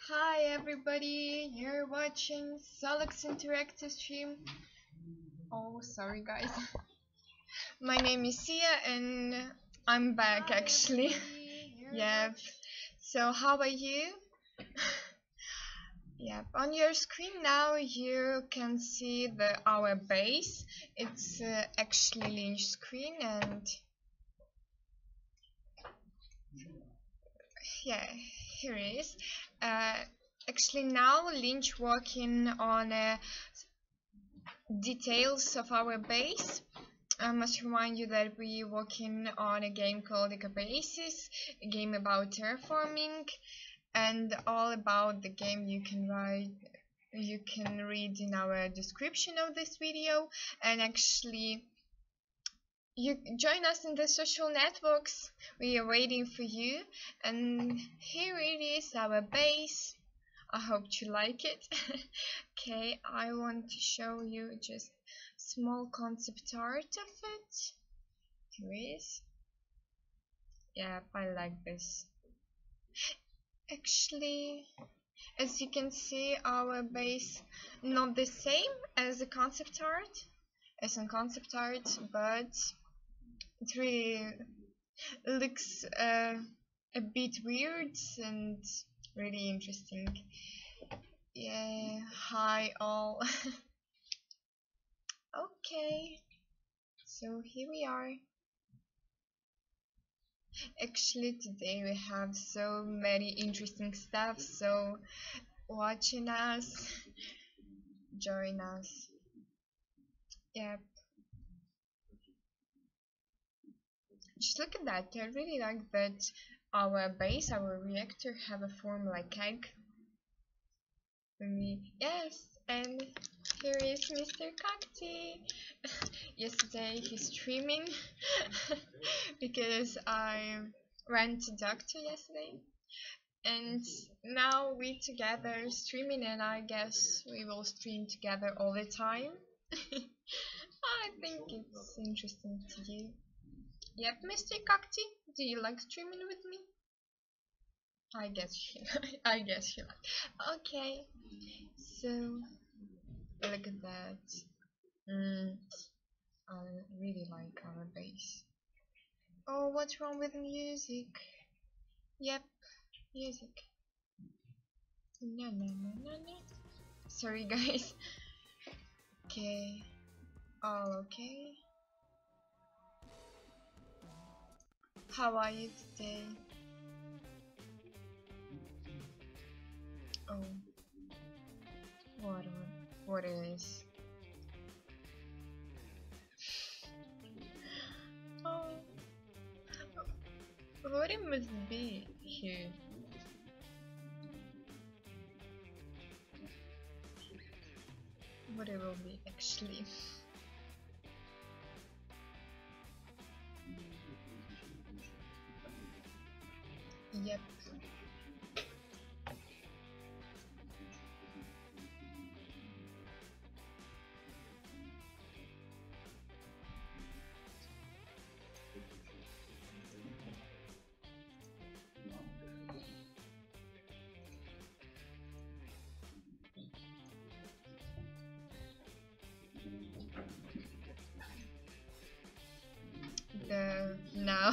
Hi everybody, you're watching Solux Interactive stream. Oh, sorry guys. My name is Sia and I'm back actually. Yep. So how are you? Yep. On your screen now you can see our base. It's actually Lynch screen and yeah, here it is. Actually now Lynch working on details of our base. I must remind you that we're working on a game called Ecobasis, a game about terraforming, and all about the game you can read in our description of this video. And actually you join us in the social networks. We are waiting for you, and here it is, our base. I hope you like it. Okay, I want to show you just small concept art of it. Here it is. Yeah, I like this. Actually, as you can see, our base not the same as the concept art, but it really looks a bit weird and really interesting. Yeah, hi all. Okay, so here we are. Actually today we have so many interesting stuff, so watching us, join us. Yep. Just look at that. I really like that our base, our reactor have a form like egg. Yes, and here is Mr. Cacti. Yesterday he's streaming because I went to doctor yesterday, and now we together streaming, and I guess we will stream together all the time. I think it's interesting to you. Yep, Mr. Cacti, do you like streaming with me? I guess she like. Okay, so look at that. I really like our base. Oh, what's wrong with music? Yep, music. No. Sorry guys. Okay. All okay. How are you today? Oh. What is? Oh. What it must be here? What it will be actually? Yep. Now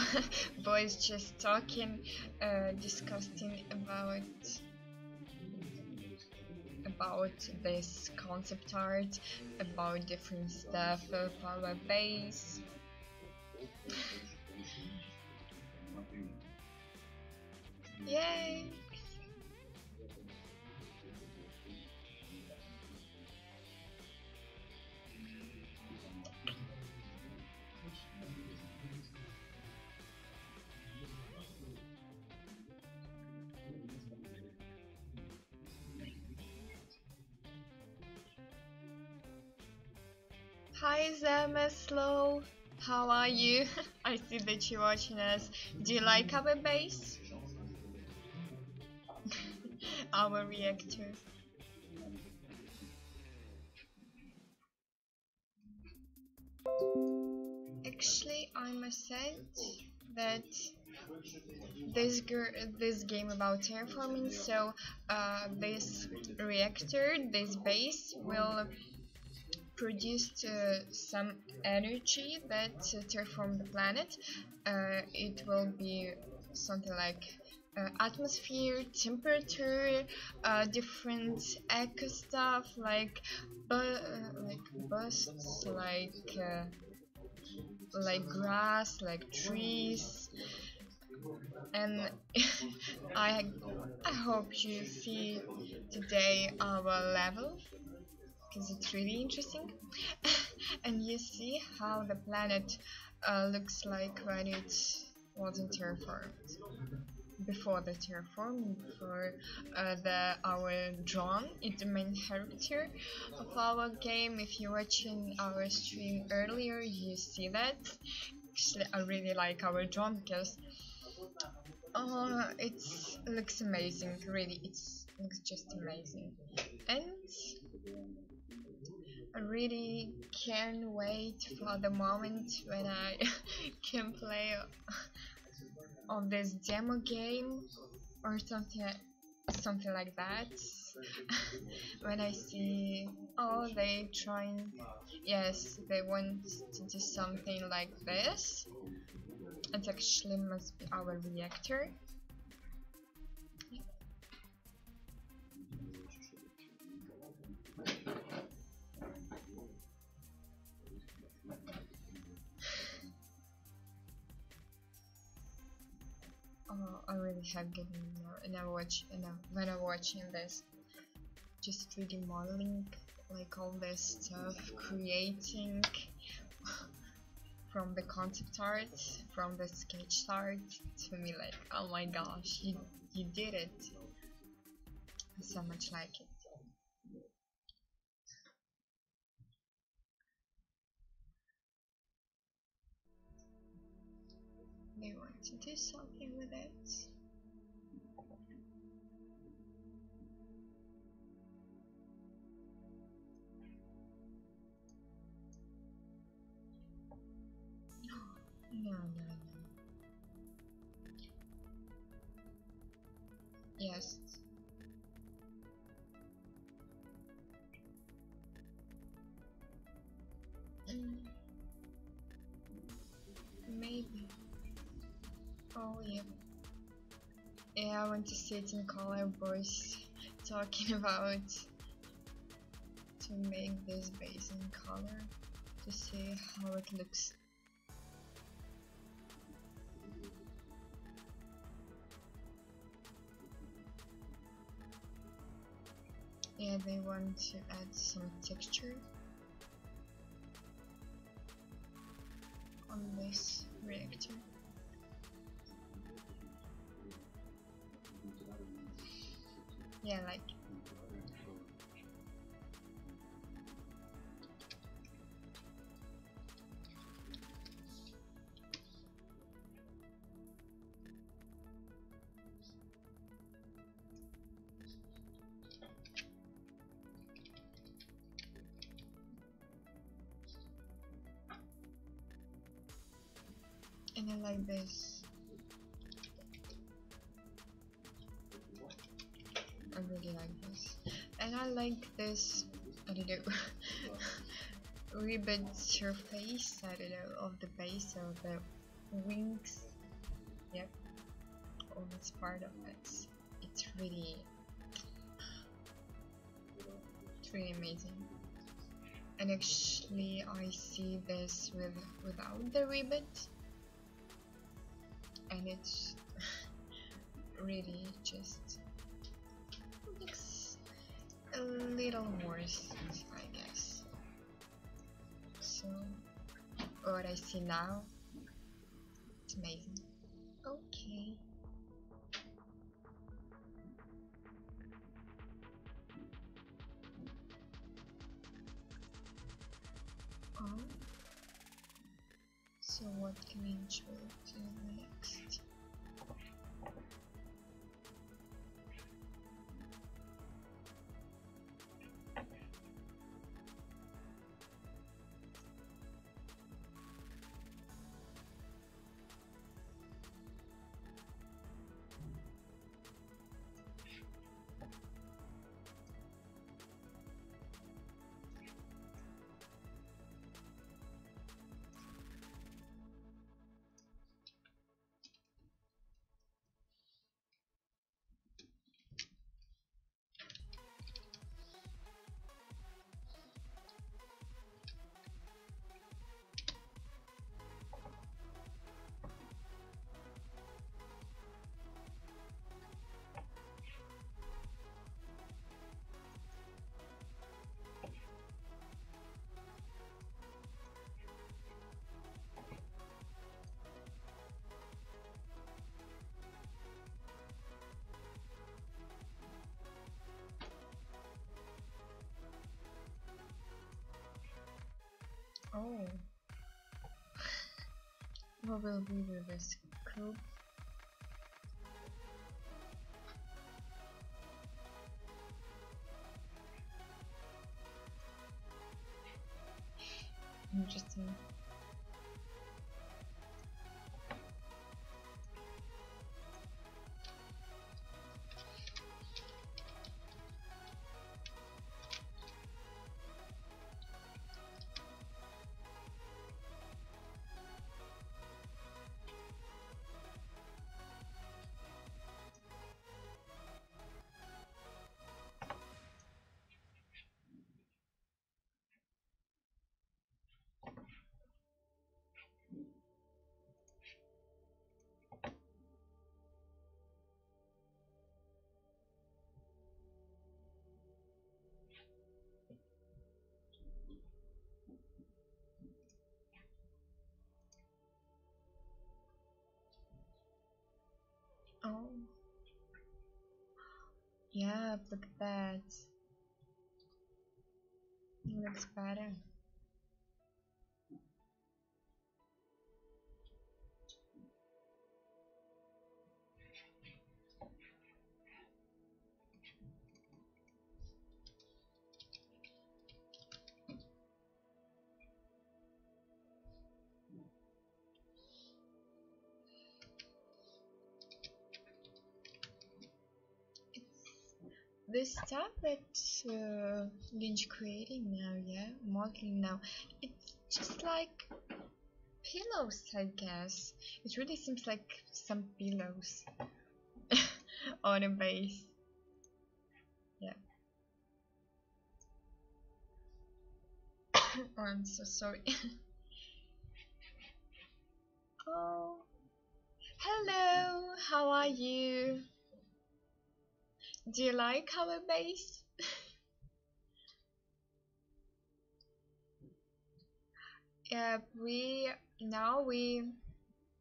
boys just talking, discussing about this concept art, about different stuff of our base. Yay! Hi Zamaslow, how are you? I see that you're watching us. Do you like our base? Our reactor. Actually, I must say that this game about terraforming. So this reactor, this base, will produce some energy that terraform the planet. It will be something like atmosphere, temperature, different eco stuff like busts, like grass, like trees, and I I hope you see today our level because it's really interesting, and you see how the planet looks like when it wasn't terraformed. Before the terraform, before our drone is the main character of our game. If you're watching our stream earlier, you see that. Actually, I really like our drone because it looks amazing. Really, it looks just amazing, and I really can't wait for the moment when I can play on this demo game or something like that. When I see, oh, they trying, yes, they want to do something like this. It actually must be our reactor. Oh, I really have given more, and when I'm watching this, just 3D modeling, like all this stuff, creating from the concept art, from the sketch art, to me like, oh my gosh, you did it. I so much like it. They want to do something with it. No. Yes. Maybe. Oh yeah. Yeah, I want to sit in color boys talking about to make this base in color to see how it looks. Yeah, they want to add some texture on this reactor. Yeah, like and I like this. I really like this. And I like this, I don't know, ribbon surface, I don't know, of the base of the wings. Yep. Oh, that's part of it. It's really amazing. And actually I see this without the ribbon, and it's really just looks a little worse, I guess. So what I see now, it's amazing. Okay. Oh. So what can we intro to next? Oh, what will be with this group? Interesting. Oh, yeah, look at that. It looks better. This stuff that Lynch creating now, yeah, modeling now, it's just like pillows, I guess. It really seems like some pillows on a base. Yeah. Oh, I'm so sorry. Oh, hello. How are you? Do you like our base? Yeah, we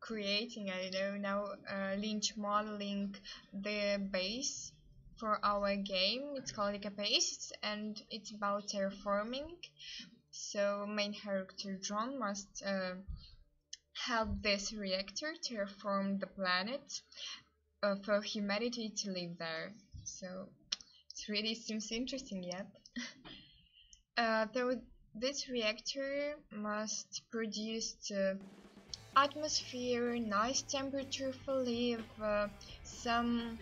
creating, I don't know, now Lynch modeling the base for our game. It's called like a base, and it's about terraforming. So main character John must help this reactor terraform the planet for humanity to live there. So it really seems interesting, yep. Though this reactor must produce atmosphere, nice temperature for live, some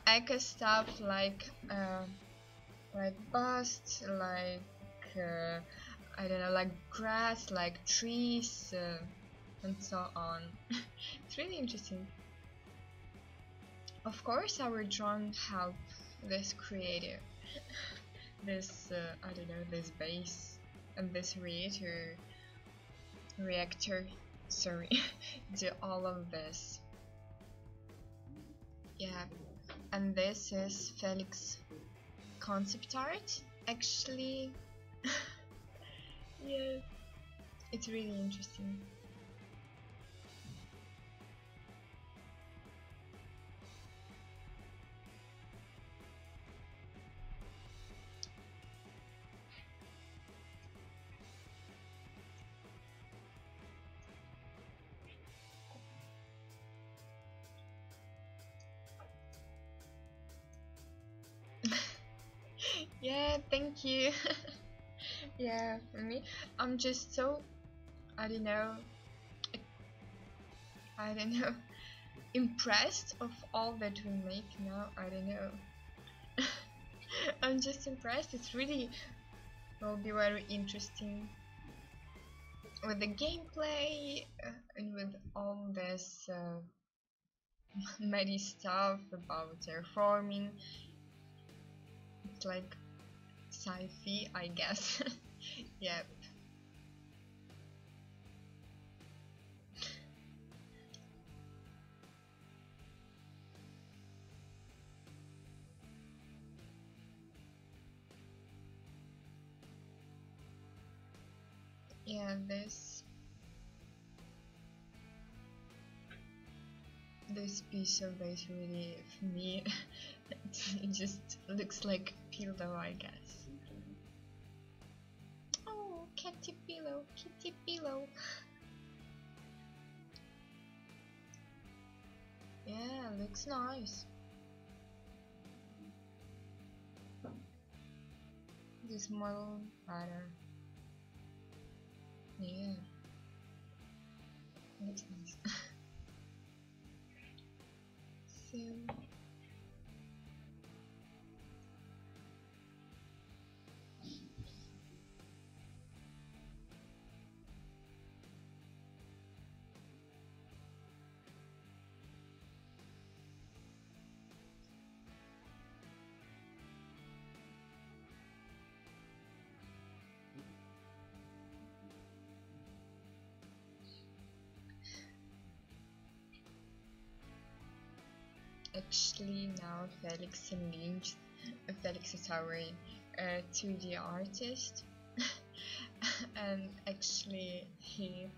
eco stuff like bust, like I don't know, like grass, like trees, and so on. It's really interesting. Of course, our drone help this creative, this I don't know, this base and this reactor. Sorry, do all of this. Yeah, and this is Felix concept art. Actually, yeah, it's really interesting. Yeah, thank you. Yeah, for me, I'm just so, I don't know, I don't know, impressed of all that we make now. I don't know. I'm just impressed. It's really will be very interesting with the gameplay and with all this many stuff about terraforming. It's like sci-fi, I guess. Yep. Yeah, this piece of base really, for me, it just looks like pillow, I guess. Oh, catty pillow. kitty pillow. Yeah, looks nice. This model better. Yeah, looks nice. So actually now Felix is our 2D artist, and actually he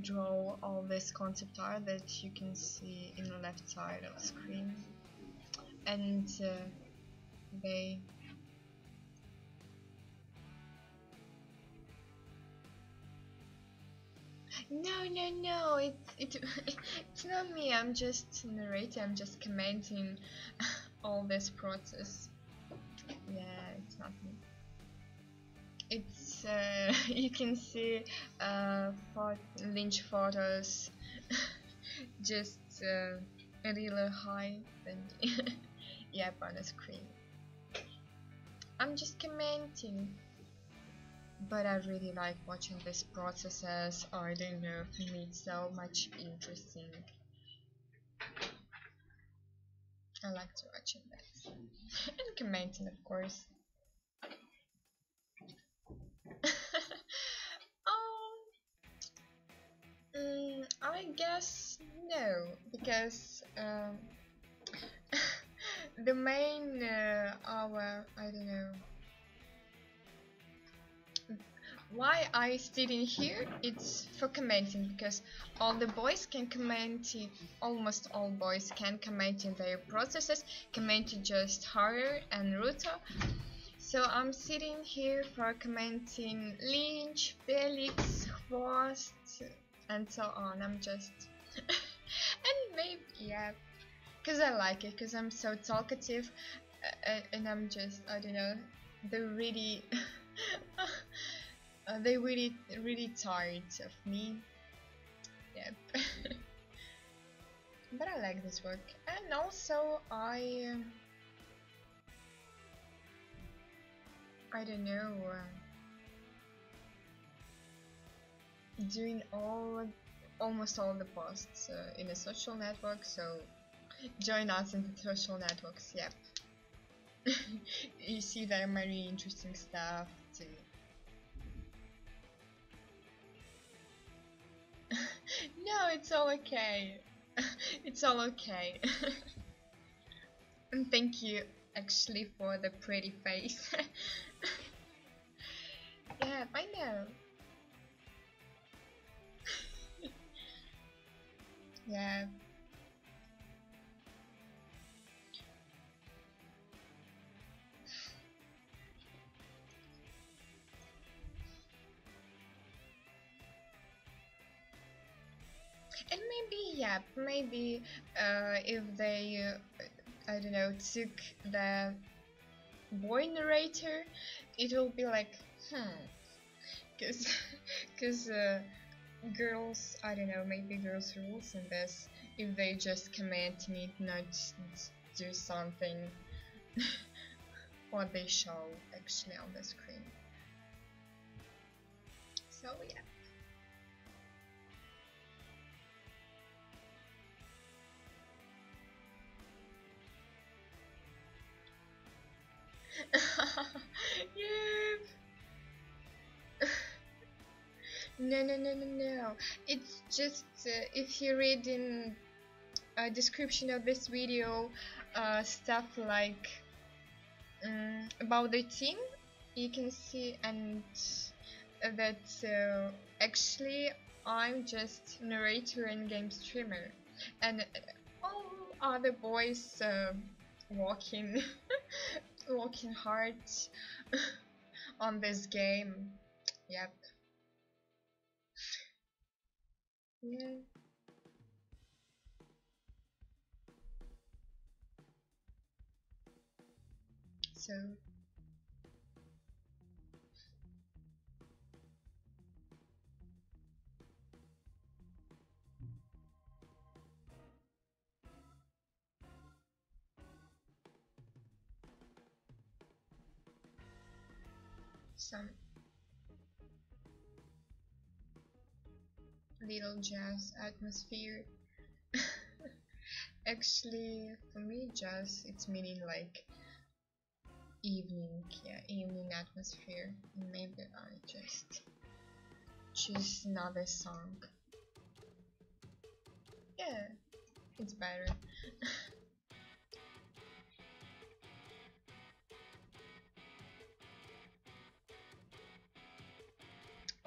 draw all this concept art that you can see in the left side of the screen, and they no, it's not me. I'm just narrating. I'm just commenting all this process. Yeah, it's not me. It's you can see lynch photos just really high and yep, on the screen. I'm just commenting, but I really like watching these processes. I don't know, for me it's so much interesting. I like to watch that and commenting, of course. I guess no, because the main our I don't know why I stayed in here. It's for commenting, because all the boys can comment. Almost all boys can comment in their processes. Comment just Harder and Ruta. So I'm sitting here for commenting Lynch, Felix, Frost, and so on. I'm just and maybe yeah, because I like it, because I'm so talkative, and I'm just I don't know, they're really they really tired of me. Yep. But I like this work, and also I don't know, doing almost all the posts in a social network, so join us in the social networks. Yep. You see there are very interesting stuff too. No, it's all okay. It's all okay. And thank you actually for the pretty face. Yeah, I know. Yeah. And maybe, yeah, maybe if they, I don't know, took the boy narrator, it will be like, because girls, I don't know, maybe girls rules in this. If they just comment need not do something what they show actually on the screen. So yeah. Yeah. No. It's just if you read in a description of this video stuff like about the team, you can see, and that actually I'm just narrator and game streamer, and all other boys walking walking hard on this game. Yep. Yeah. So some little jazz atmosphere. Actually, for me, jazz it's meaning like evening, yeah, evening atmosphere. Maybe I just choose another song. Yeah, it's better.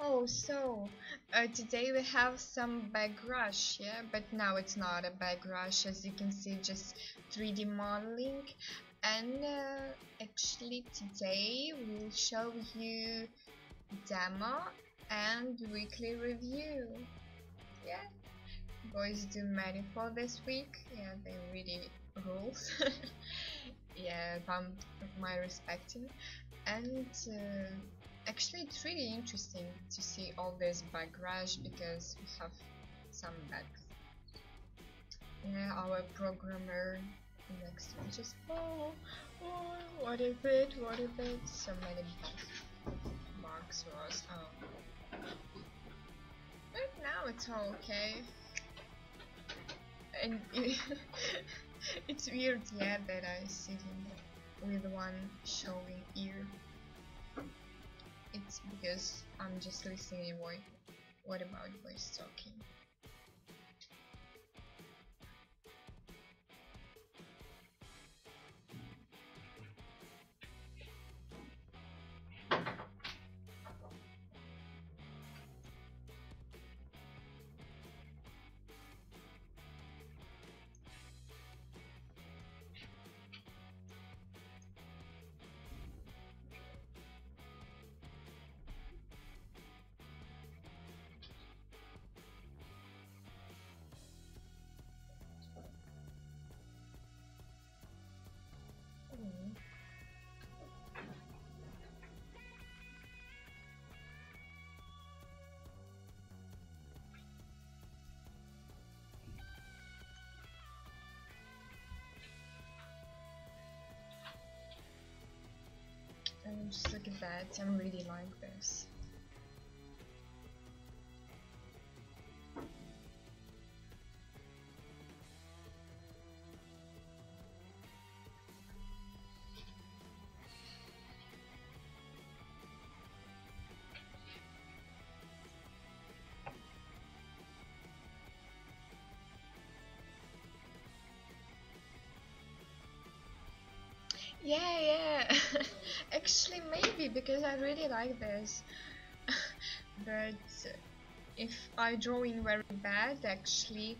Oh, so today we have some bag rush, yeah, but now it's not a bag rush, as you can see, just 3D modeling. And actually, today we'll show you demo and weekly review. Yeah, boys do many for this week. Yeah, they really rules. Yeah, from my respecting. And actually, it's really interesting to see all this bug rush because we have some bugs. Yeah, our programmer next to me just what is it? What is it? So many bugs was but now it's all okay. And it's weird, yeah, that I sitting with one showing ear. It's because I'm just listening what about voice talking. Mm. And just look at that, I really like this. Yeah, yeah. Actually, maybe because I really like this. But if I drawing very bad, actually,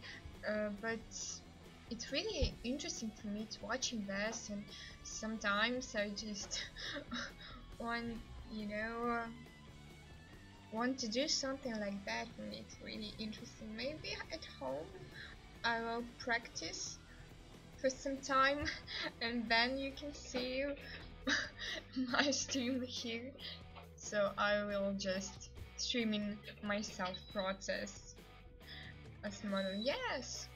but it's really interesting for me to watching this, and sometimes I just want, you know, want to do something like that, and it's really interesting. Maybe at home I will practice for some time and then you can see my stream here, so I will just streaming myself process as model. Yes,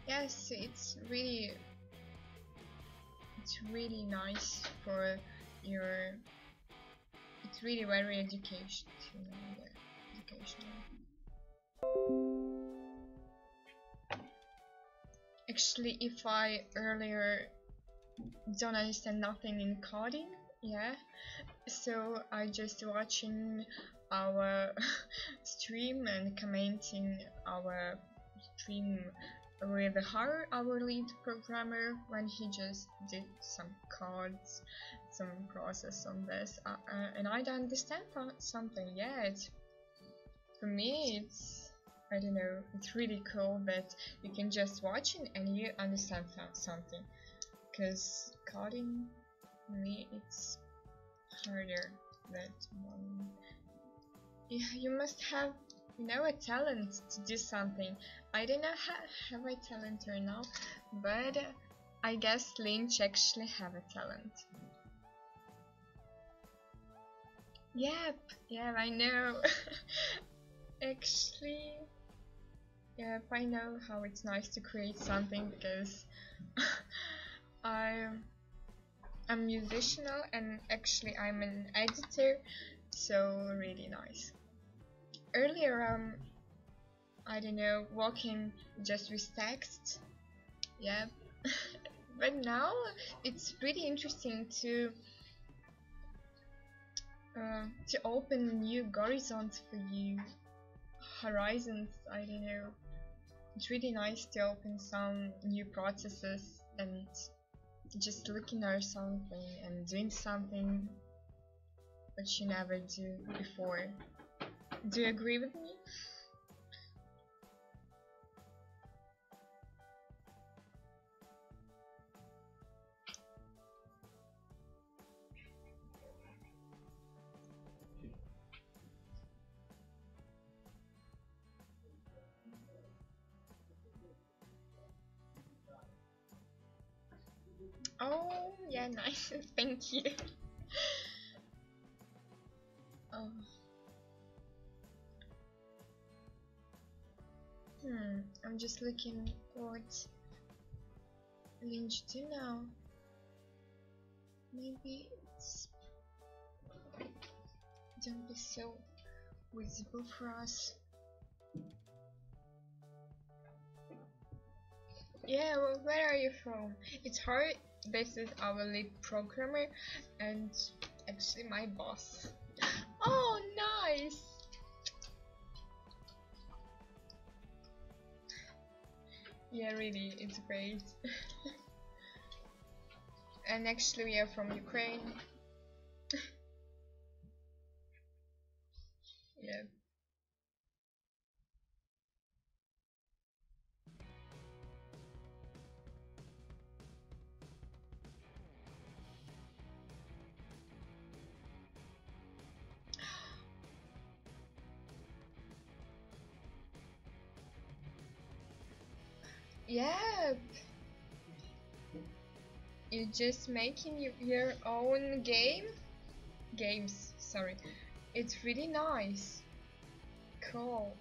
it's really nice for your, it's really very educational, yeah, educational. Actually, if I earlier don't understand nothing in coding, yeah, so I just watching our stream and commenting our stream with our lead programmer when he just did some codes, some process on this, and I don't understand something. Yeah, it's, for me it's, I don't know, it's really cool that you can just watch it and you understand something, because coding for me it's harder that one. Yeah, you must have a talent to do something. I don't know have I talent or not, but I guess Lynch actually have a talent. Yep, yeah, I know. Actually, yep, I know how it's nice to create something because I'm musicianal and actually I'm an editor, so really nice. Earlier, I don't know, working just with text, yep. But now it's pretty interesting to open new horizons for you, horizons. I don't know. It's really nice to open some new processes and just looking at something and doing something that you never do before. Do you agree with me? Oh, yeah, nice. Thank you. Oh. I'm just looking what Lynch do now. Maybe it's don't be so visible for us. Yeah, well, where are you from? It's hard. This is our lead programmer and actually my boss. Oh, nice! Yeah, really, it's great. And actually we are from Ukraine. Yeah. Yeah, you're just making your own games, sorry. It's really nice. Cool.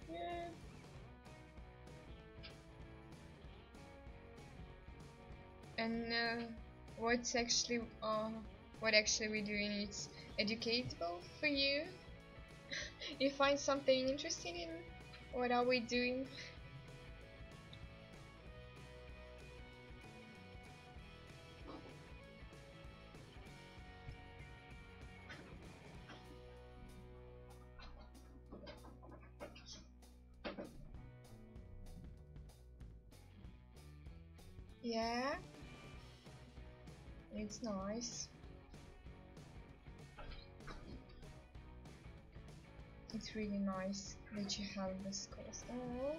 Yeah. And what's actually what actually we're doing is educatable for you. You find something interesting in what are we doing? Yeah, it's nice. It's really nice that you have this course. Oh.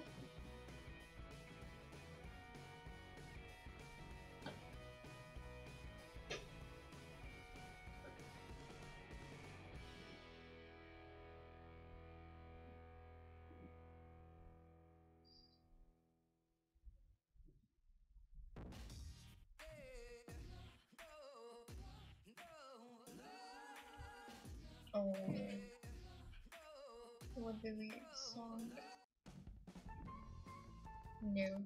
Oh, what the weird song? No,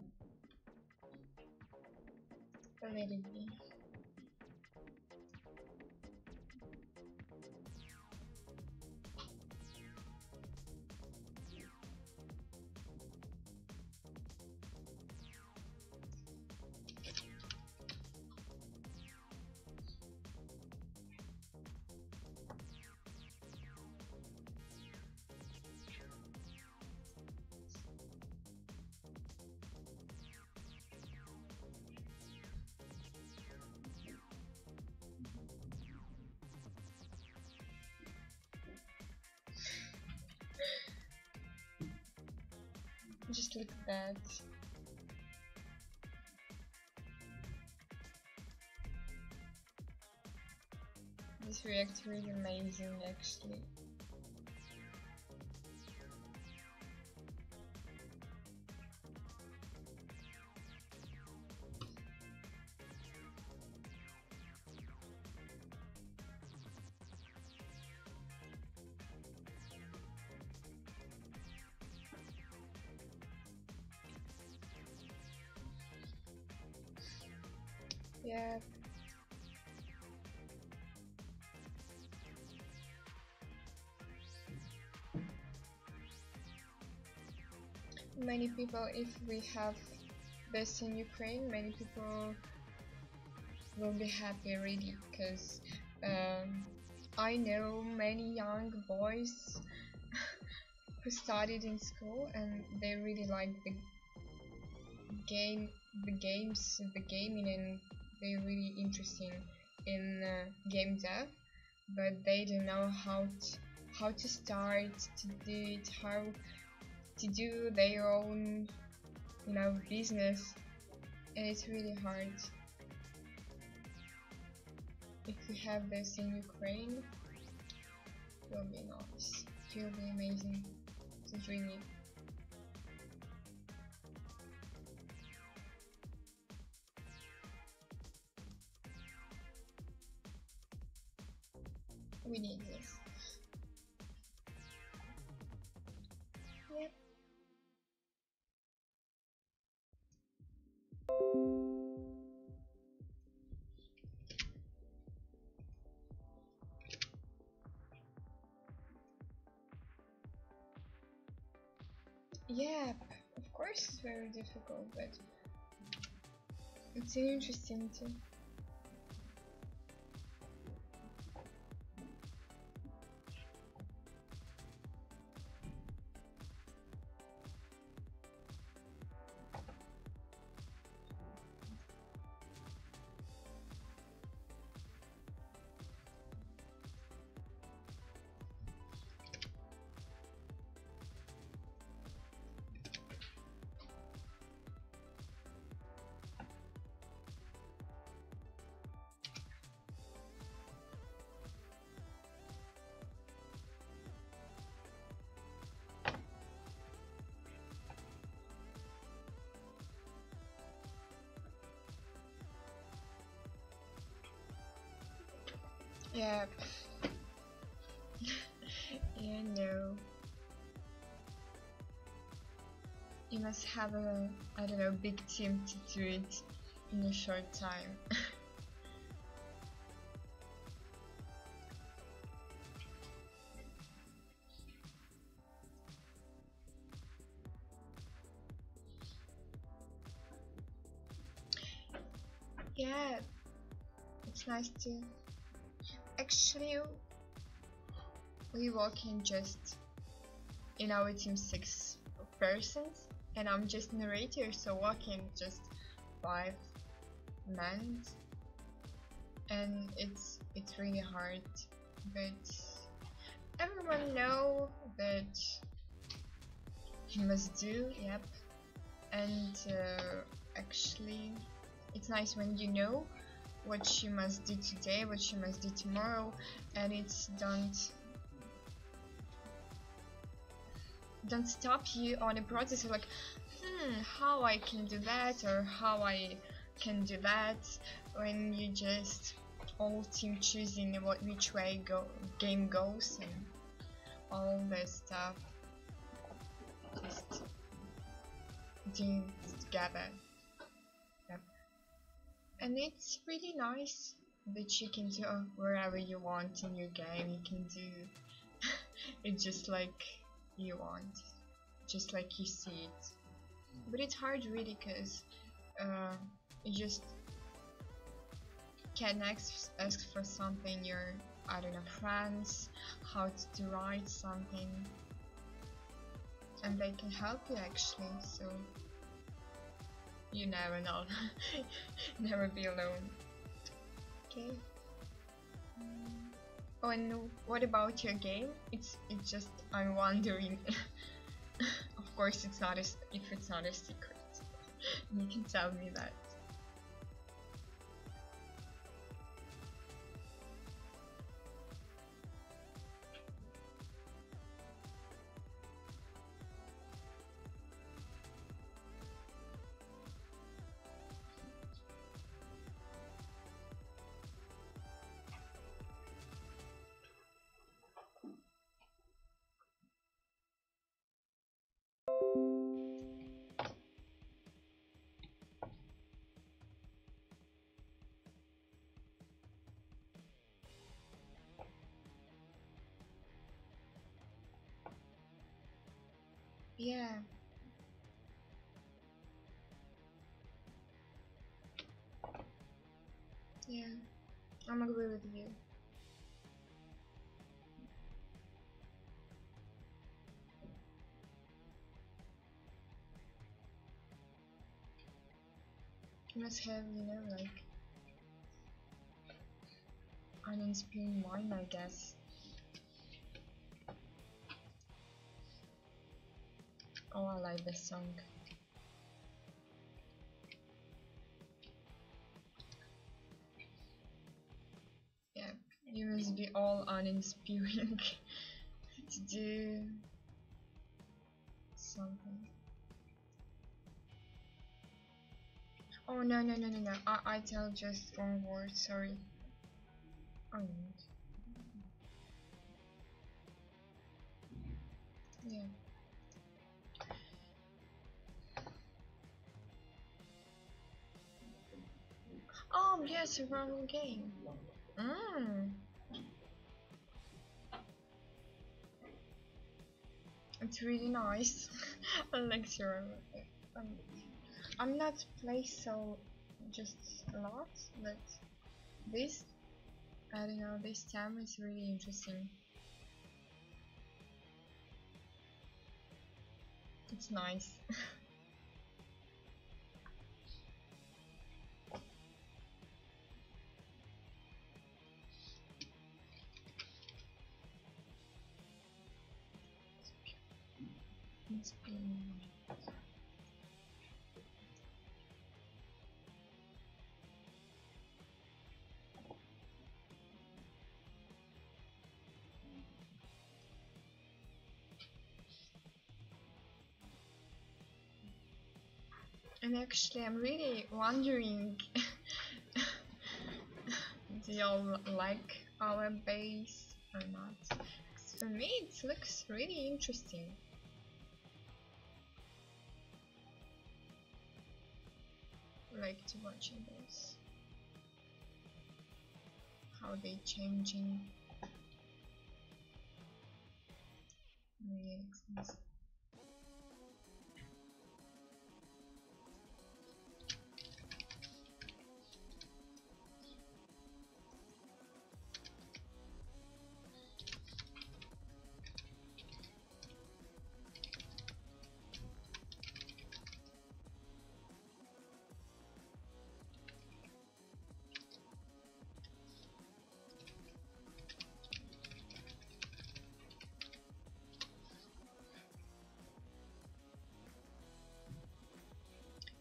let it be. Just look at that. This reactor is amazing, actually. Yeah. Many people, if we have this in Ukraine, many people will be happy really, because I know many young boys who studied in school and they really like game, the gaming, and they're really interested in game dev, but they don't know how to start to do it, how to do their own, business, and it's really hard. If we have this in Ukraine, it will be nice. It will be amazing. It's really. We need this. Yep. Yeah, of course it's very difficult, but it's interesting too. Yeah. Yeah, no. You must have a, I don't know, big team to do it in a short time. Yeah, it's nice to. Actually, we work in just in our team 6 persons, and I'm just narrator, so working just 5 men, and it's really hard, but everyone know that he must do. Yep. And actually it's nice when you know what she must do today, what she must do tomorrow, and it's don't stop you on a process of like, how I can do that or how I can do that, when you just all team choosing which way game goes and all this stuff, just doing together. Yep. And it's really nice that you can do wherever you want in your game. You can do it just like you want, just like you see it. But it's hard really, because you just can ask for something your, I don't know, friends, how to write something, and they can help you actually, so you never know. Never be alone. Okay. Oh, and what about your game? It's just, I'm wondering. Of course, it's not if it's not a secret. You can tell me that. Yeah. Yeah. I'm agree with you. You must have, like an inspiring mind, I guess. Oh, I like this song. Yeah, you must be all uninspiring to do something. Oh no no no no no! I tell just one word. Sorry. I won't. Yeah. Oh yes, survival game. Mm. It's really nice. I like survival. Um, I'm not play so just a lot, but this I don't know. This time is really interesting. It's nice. It's been And actually, I'm really wondering, do y'all like our base or not? 'Cause for me, it looks really interesting. I like to watching this, how they changing. Really excellent.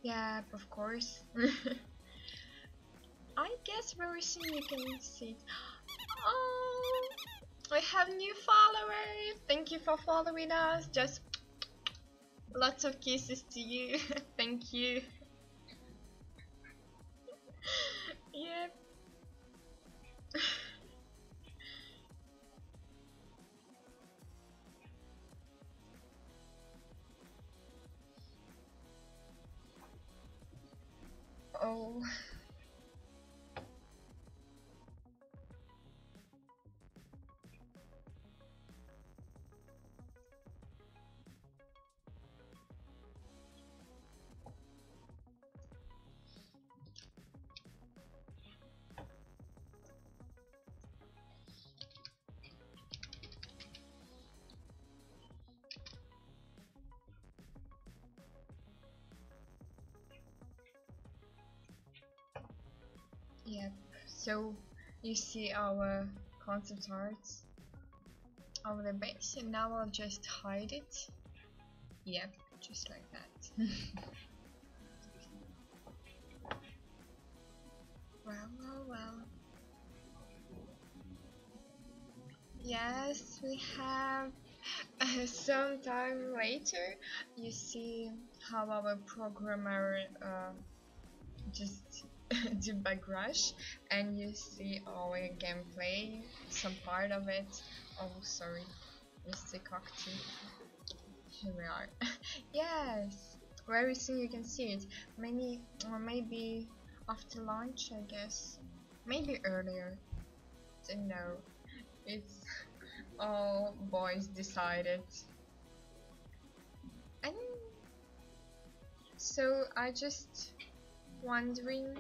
Yeah, of course. I guess very soon you can see it. Oh, we have new followers. Thank you for following us. Just lots of kisses to you. Thank you. Yep. Oh. Yep. So you see our concept arts of the base, and now I'll just hide it. Yep, just like that. Well, well, well. Yes, we have. Some time later, you see how our programmer just debug rush, and you see our gameplay, some part of it. Oh, sorry, Mr. Cocktail. Here we are. Yes, very soon you can see it. Maybe, or maybe after lunch, I guess. Maybe earlier. Don't know. It's all boys decided. And so I just wondering.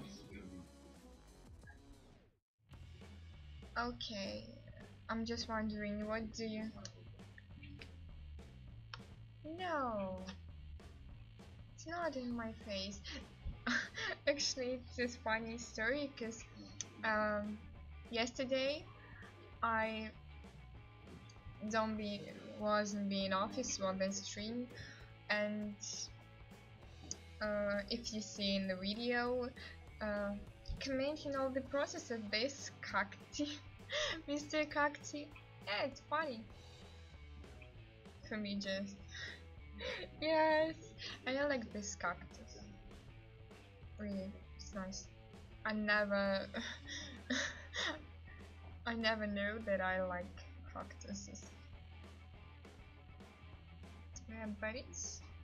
Okay, I'm just wondering, what do you? No, it's not in my face. Actually, it's a funny story because yesterday I wasn't being office on the stream, and if you see in the video, commenting all the process of this cacti, Mr. Cacti. Yeah, it's funny for me just. Yes, I like this cactus. Really, it's nice. I never, I never knew that I like cactuses. Yeah, but it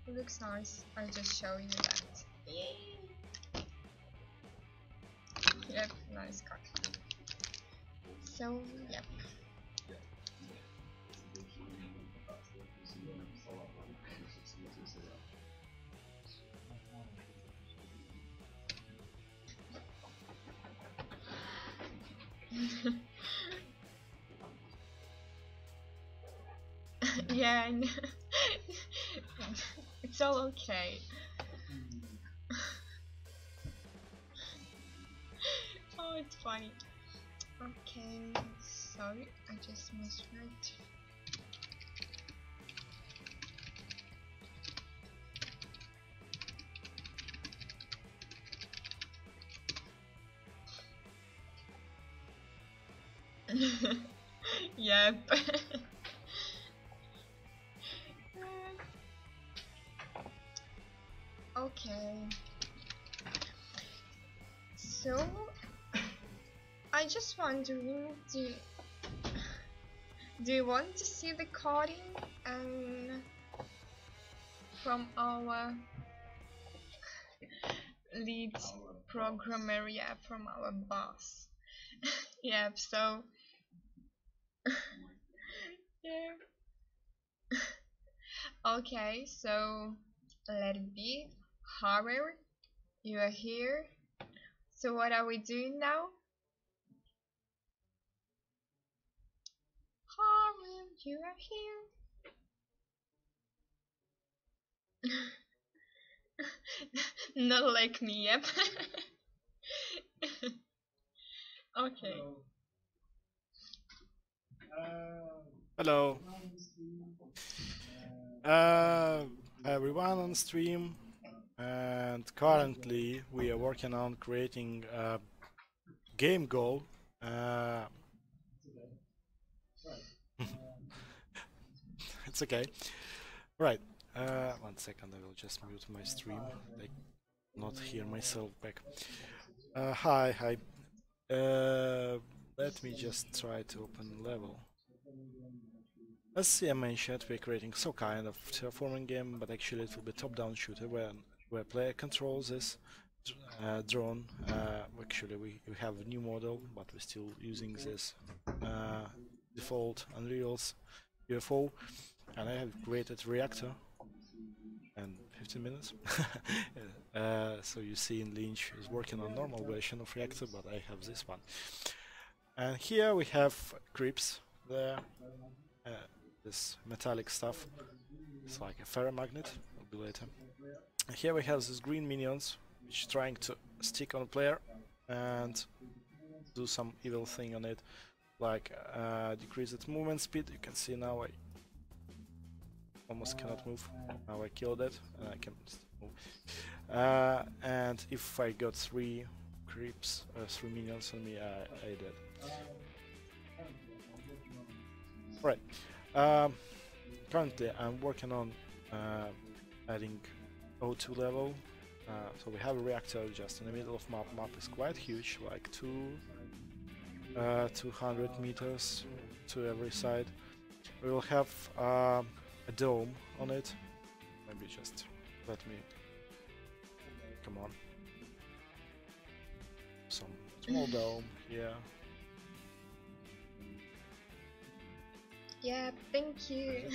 looks nice. I'll just show you that. Yay! Yep, nice cactus. So, yep. Yeah, I know. It's all okay. Oh, it's funny. Okay, sorry, I just misread. Yep. Okay. So, I just wondering, do you want to see the coding from our lead programmer? Yeah, from our boss. Yep. So, yeah. Okay. So, let it be. Horror, you are here. So, what are we doing now? Horror, you are here. Not like me, yep. Okay. Hello. Everyone on stream, and currently we are working on creating a game goal. It's okay. Right. 1 second, I will just mute my stream. I not hear myself back. Hi. Let me just try to open level. As I mentioned, we're creating some kind of terraforming game, but actually it will be top-down shooter where player controls this drone. Actually, we have a new model, but we're still using this default Unreal's UFO, and I have created reactor in 15 minutes. So you see, in Lynch is working on normal version of reactor, but I have this one. And here we have creeps there. This metallic stuff. It's like a ferromagnet. Will be later. And here we have these green minions, which are trying to stick on a player and do some evil thing on it, like decrease its movement speed. You can see now I almost cannot move. Now I killed it, and I can move. And if I got 3 creeps, 3 minions on me, I did. Right. Currently I'm working on adding O2 level. So we have a reactor just in the middle of map. Map is quite huge, like 200 meters to every side. We will have a dome on it. Maybe just let me, come on. Some small dome here. Yeah, thank you.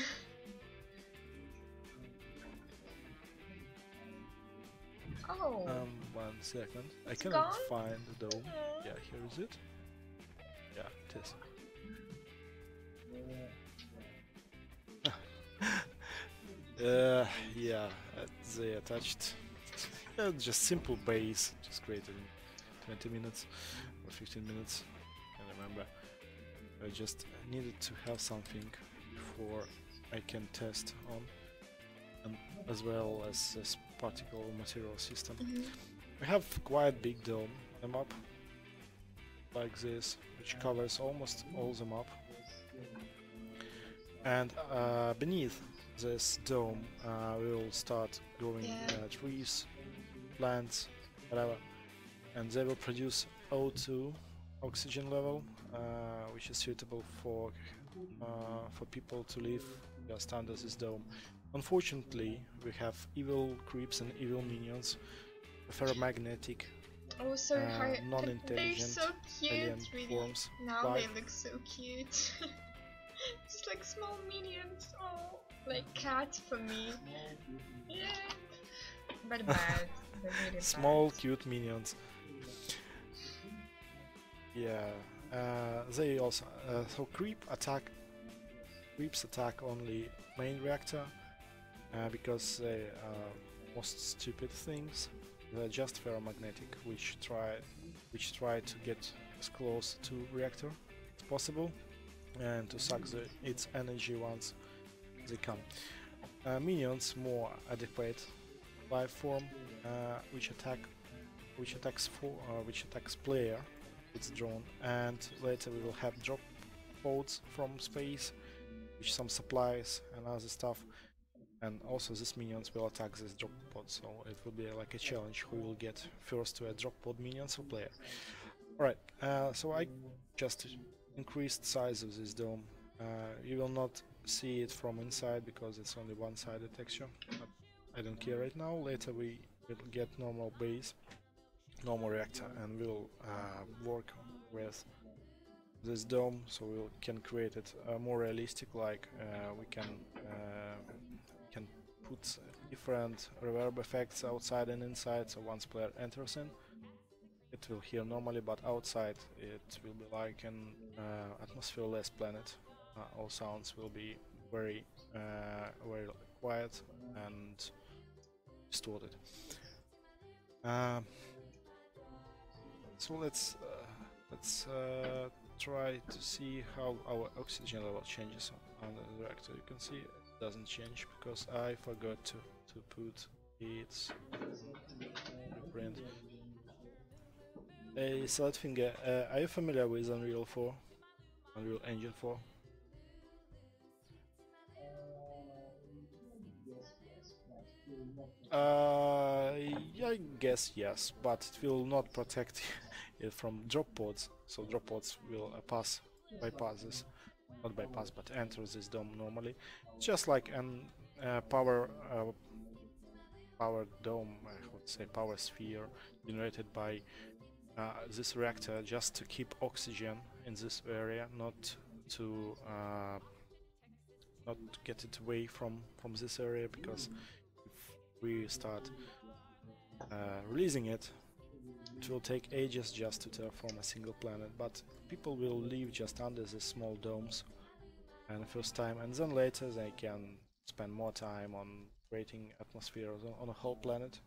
Oh, 1 second. I it's cannot gone? find the dome. Aw. Yeah, here is it. Yeah, it is. Yeah, they attached just simple base, just created in 20 minutes or 15 minutes. I remember. I just needed to have something before I can test on, and as well as this particle material system. We have quite big dome on the map, like this, which covers almost all the map. And beneath this dome, we will start growing trees, plants, whatever, and they will produce O2, oxygen level, which is suitable for people to live just under this dome. Unfortunately, we have evil creeps and evil minions, ferromagnetic, non-intelligent, they're so cute, alien really. forms. Now they look so cute. Just like small minions. Oh, like cats for me. Yeah, but bad. They're really Small, bad. cute minions. Yeah, they also so creeps attack only main reactor because they are most stupid things. They're just ferromagnetic, which try to get as close to reactor as possible and to suck its energy once they come. Minions more adequate life form, which attacks player. It's drone, and later we will have drop pods from space, with some supplies and other stuff. And also these minions will attack this drop pod, so it will be like a challenge who will get first to a drop pod minions for player. Alright, so I just increased size of this dome. You will not see it from inside because it's only one-sided texture, but I don't care right now. Later we will get normal base, normal reactor, and we'll work with this dome so we can create it more realistic, like we can put different reverb effects outside and inside, so once player enters in it will hear normally, but outside it will be like an atmosphere-less planet. All sounds will be very quiet and distorted. So let's try to see how our oxygen level changes on the reactor. You can see it doesn't change because I forgot to put its blueprint. Hey, Saltfinger, are you familiar with Unreal 4? Unreal Engine 4? Yeah, I guess yes, but it will not protect it from drop pods. So drop pods will bypass this, not bypass, but enter this dome normally. It's just like an power dome, I would say power sphere generated by this reactor just to keep oxygen in this area, not to get it away from this area, because if we start releasing it, it will take ages just to terraform a single planet, but people will live just under these small domes and the first time, and then later they can spend more time on creating atmospheres on a whole planet.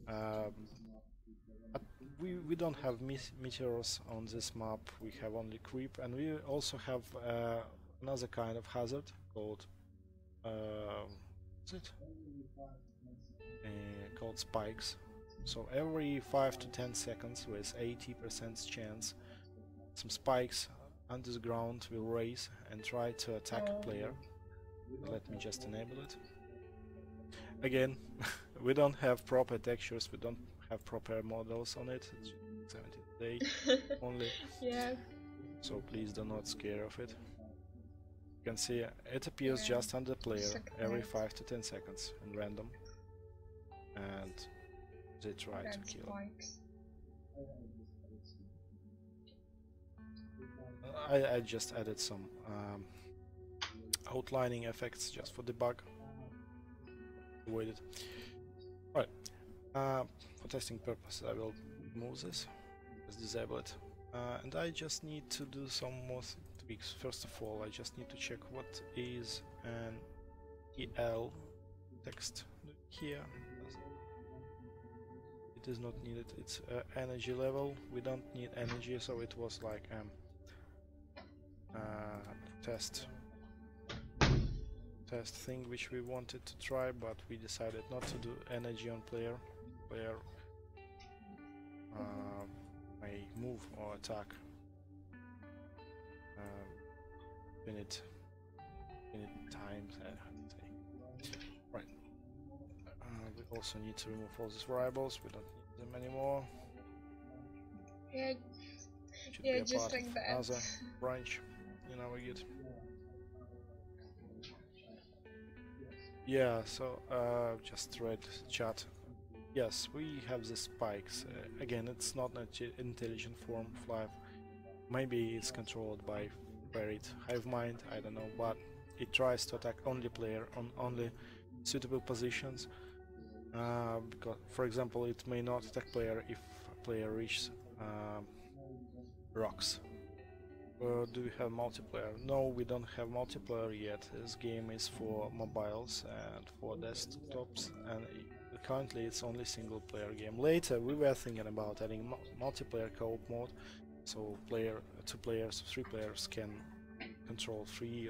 But we don't have meteors on this map, we have only creep, and we also have another kind of hazard called what's it? Called spikes. So every 5 to 10 seconds with 80% chance some spikes under the ground will raise and try to attack a player. Let me just enable it. Again, we don't have proper textures, we don't have proper models on it. It's 70 today only. Yeah. So please do not scare of it. You can see it appears just under the player every 5 to 10 seconds in random. And they try to kill him. I just added some outlining effects just for debug. avoid it. Alright, for testing purposes I will remove this, just disable it. And I just need to do some more tweaks. First of all, I just need to check what is an EL text here. It is not needed. It's energy level. We don't need energy, so it was like test thing which we wanted to try, but we decided not to do energy on player. Player may move or attack infinite times. Right. We also need to remove all these variables. We don't need them anymore. Yeah, Should yeah, be a just part like of that. another branch in our Git. Yeah, so just read chat. Yes, we have the spikes. Again, it's not an intelligent form of life. Maybe it's controlled by Ferret Hive Mind, I don't know, but it tries to attack only player on only suitable positions. Because, for example, it may not attack player if player reaches rocks. Do we have multiplayer? No, we don't have multiplayer yet. This game is for mobiles and for desktops, and currently it's only single player game. Later we were thinking about adding multiplayer co-op mode, so two players, three players can control three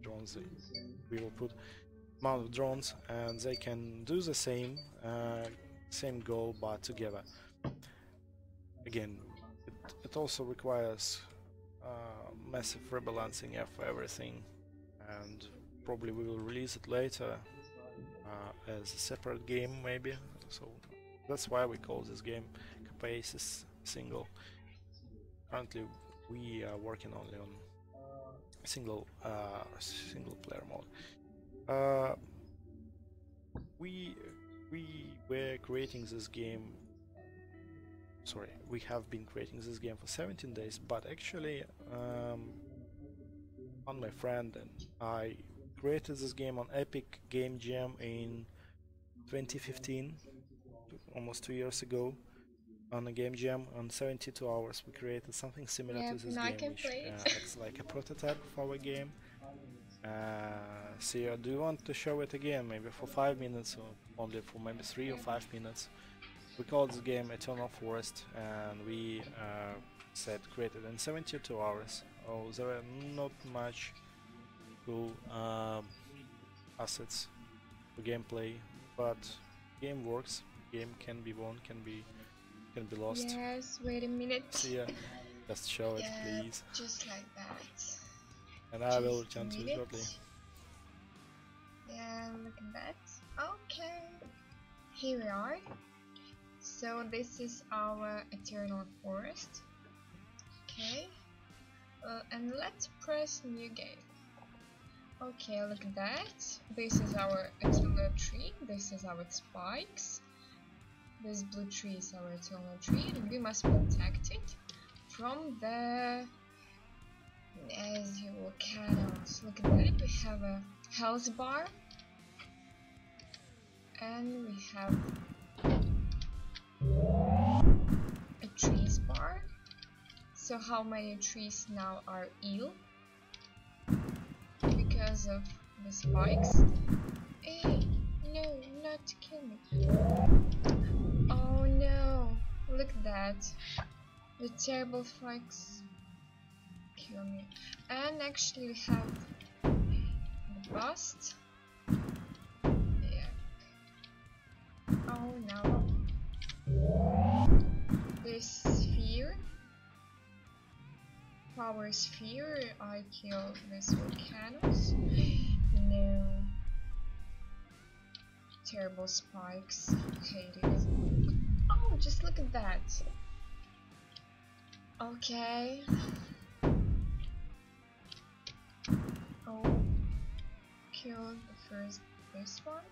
drones. We will put amount of drones and they can do the same goal but together. Again, it also requires massive rebalancing of everything, and probably we will release it later as a separate game maybe, so that's why we call this game Capaces Single. Currently we are working only on single player mode. We were creating this game. Sorry, we have been creating this game for 17 days, but actually my friend and I created this game on Epic Game Jam in 2015, almost 2 years ago, on a game jam. On 72 hours we created something similar to this game, which acts like a prototype of our game. So do you want to show it again, maybe for 5 minutes or only for maybe 3 or 5 minutes? We called this game Eternal Forest, and we said created in 72 hours. Oh, there are not much cool assets for gameplay, but game works. Game can be won, can be lost. Yes, wait a minute. So yeah, just show it, please. Just like that. And I will return to it shortly. Yeah, look at that. Okay, here we are. So this is our Eternal Forest. Okay, and let's press new game. Okay, look at that. This is our Eternal tree. This is our spikes. This blue tree is our Eternal tree, and we must protect it from the volcanoes. Look at that. We have a health bar, and we have a trees bar. So how many trees now are ill because of the spikes? Hey, no, not to kill me. Oh no, look at that. The terrible spikes kill me. And actually we have the bust. Yeah. Oh no. This sphere, power sphere, I kill these volcanoes. No. Terrible spikes, hate it. Oh, just look at that. Okay. Oh, kill this one,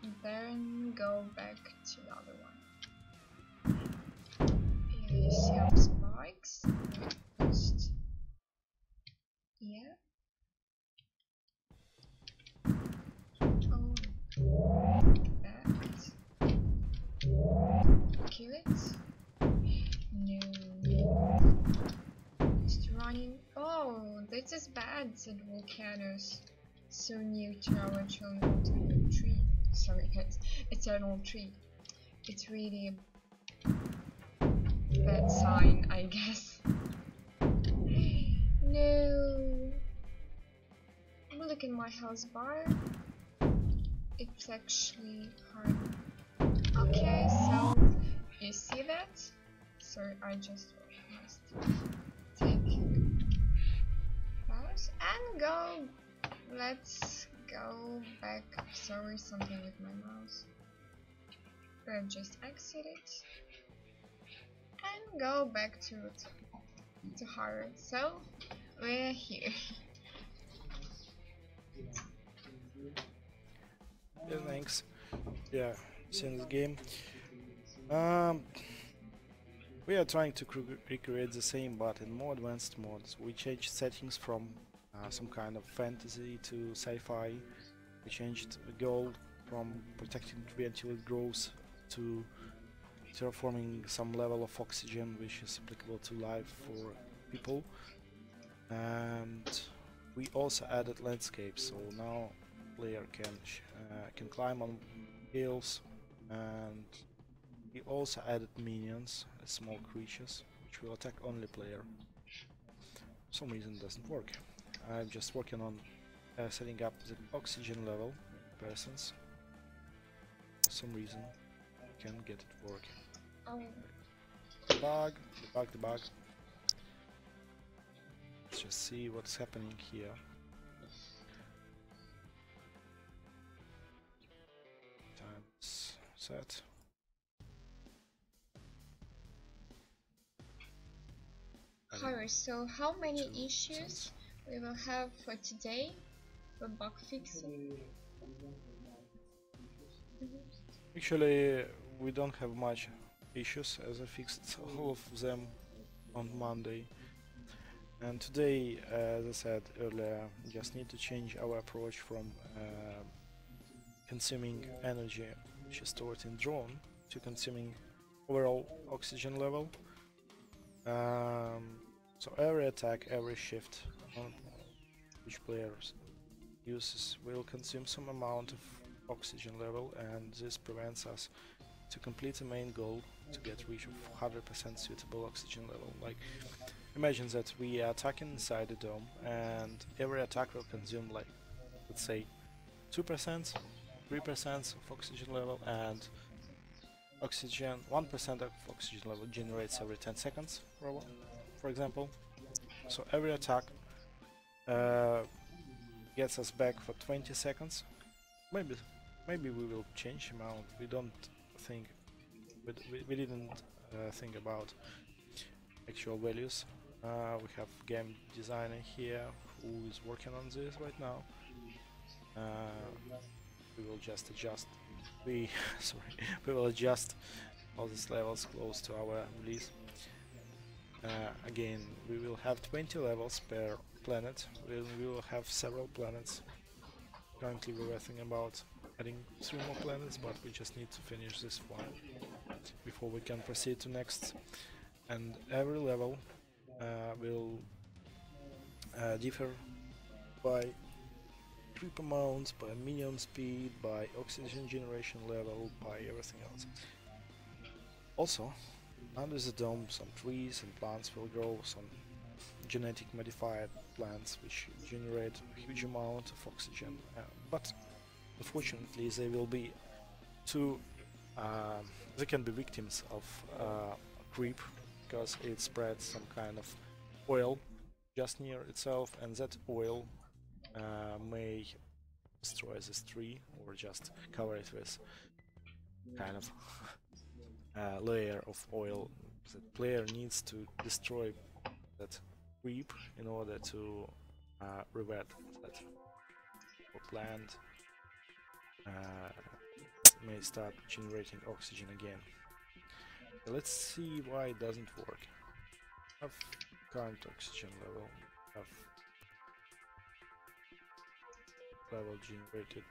and then go back to the other one. Here you see our spikes. Just, yeah. added volcanoes so new to our eternal tree. Sorry guys, eternal tree. It's really a bad sign, I guess. No. Look at my health bar. It's actually hard. Okay, so you see that? Sorry, I just must take pause and go. Let's go back. Sorry, something with my mouse. We'll just exit it and go back to hard. So we're here. Yeah, thanks. Yeah, seen this game. We are trying to recreate the same, but in more advanced modes. We changed settings from some kind of fantasy to sci-fi. We changed the goal from protecting the tree until it grows to terraforming some level of oxygen, which is applicable to life for people. And we also added landscapes, so now player can climb on hills, and we also added minions, small creatures, which will attack only player. For some reason it doesn't work. I'm just working on setting up the oxygen level in persons. For some reason I can't get it working. Oh. Debug. Let's just see what's happening here. Times set. Alright, so how many issues we will have for today for bug fixing? Actually, we don't have much issues, as I fixed all of them on Monday. And today, as I said earlier, we just need to change our approach from consuming energy which is stored in drone to consuming overall oxygen level. So every attack, every shift which players uses will consume some amount of oxygen level, and this prevents us to complete the main goal to get reach of 100% suitable oxygen level. Like, imagine that we are attacking inside the dome, and every attack will consume, like, let's say 2%, 3% of oxygen level, and oxygen 1% of oxygen level generates every 10 seconds, for example. So every attack gets us back for 20 seconds. Maybe we will change amount. We don't think we didn't think about actual values. We have game designer here who is working on this right now. We will just adjust. We will adjust all these levels close to our release. Again, we will have 20 levels per planet. We will have several planets. Currently we're thinking about adding 3 more planets, but we just need to finish this one before we can proceed to next. And every level will differ by creep amounts, by minion speed, by oxygen generation level, by everything else. Also, under the dome some trees and plants will grow, some genetic modified plants which generate a huge amount of oxygen, but unfortunately they will be they can be victims of creep, because it spreads some kind of oil just near itself, and that oil may destroy this tree or just cover it with kind of layer of oil. The player needs to destroy that creep in order to revert that plant may start generating oxygen again. Let's see why it doesn't work. Have current oxygen level, have level generated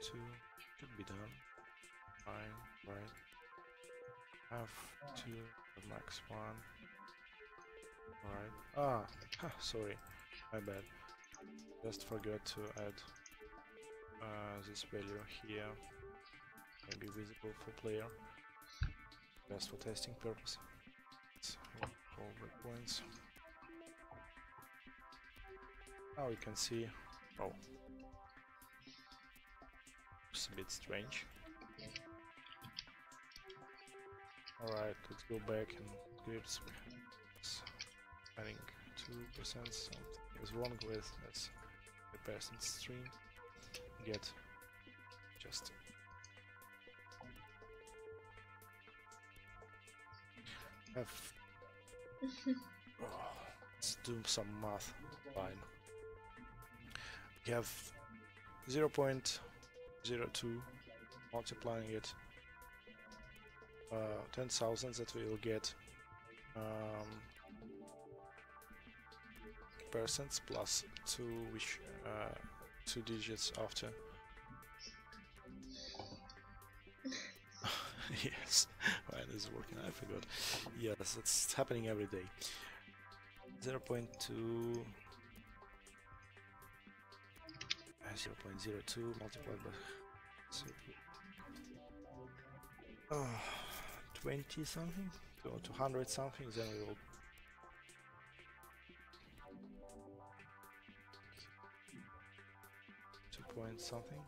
2, should be done. Fine, right. Have 2, max 1. Alright. Sorry, my bad. Just forgot to add this value here. Maybe visible for player. Just for testing purpose. Let's all the points. Now you can see. Oh, it's a bit strange. Alright, let's go back and scripts. I think 2% something is wrong with this the person string. Get just have let's do some math. Fine. We have 0.02 multiplying it 10,000 that we will get percents plus 2 which 2 digits after. Yes, why this is working, I forgot. Yes, it's happening every day. 0.2 0.02 multiplied by 20 something or 200 something, then we will 2 point something.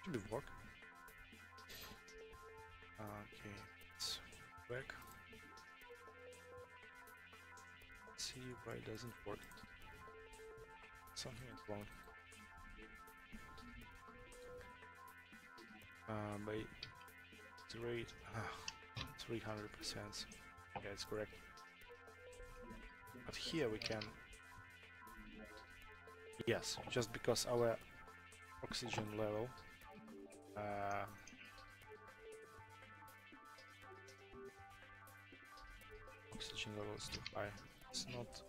Should be work. Okay, let's back. Let's see why it doesn't work. Something is wrong. By the rate 300%. Yeah, it's correct. But here we can. Yes, just because our oxygen level oxygen level is too high. It's not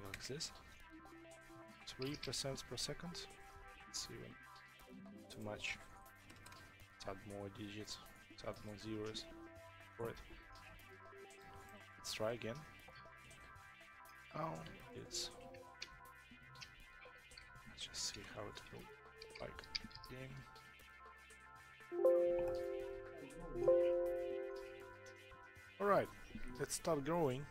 like this. 3% per second. It's even too much. Let's add more digits. Let's add more zeros for it. Let's try again. Oh, it's. Let's just see how it will like game. Alright, let's start growing.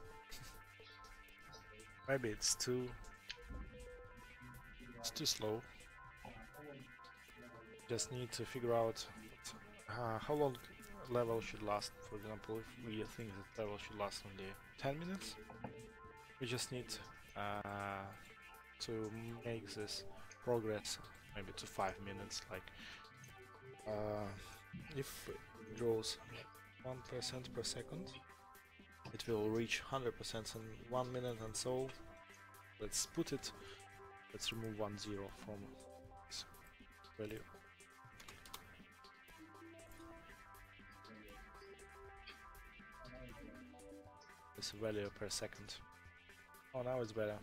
Maybe it's too slow. Just need to figure out how long level should last. For example, if we think that level should last only 10 minutes, we just need to make this progress maybe to 5 minutes. Like if it grows 1% per second, it will reach 100% in 1 minute, and so let's put it. Let's remove 1 0 from this value. This value per second. Oh, now it's better.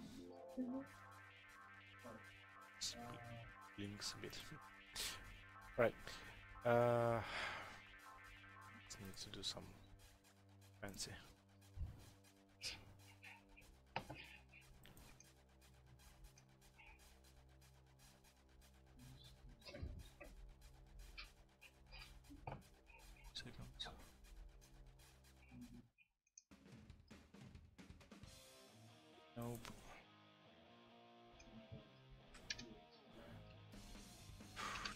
Blinks a bit. Right. Need to do some fancy. Seconds. Nope.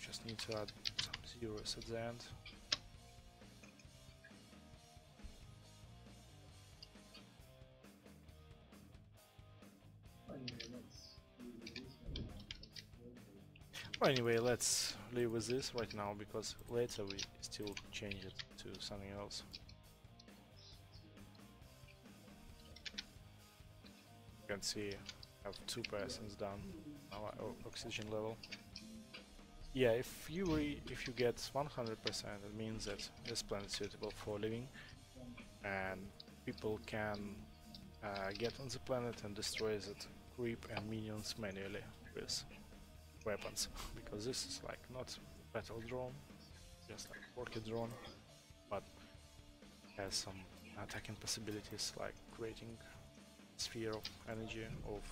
Just need to add some zeros at the end. Well, anyway, let's leave with this right now, because later we still change it to something else. You can see I have 2% down our oxygen level. Yeah, if you get 100%, it means that this planet is suitable for living, and people can get on the planet and destroy it, creep and minions manually with weapons, because this is like not battle drone, just like rocket drone, but has some attacking possibilities, like creating sphere of energy of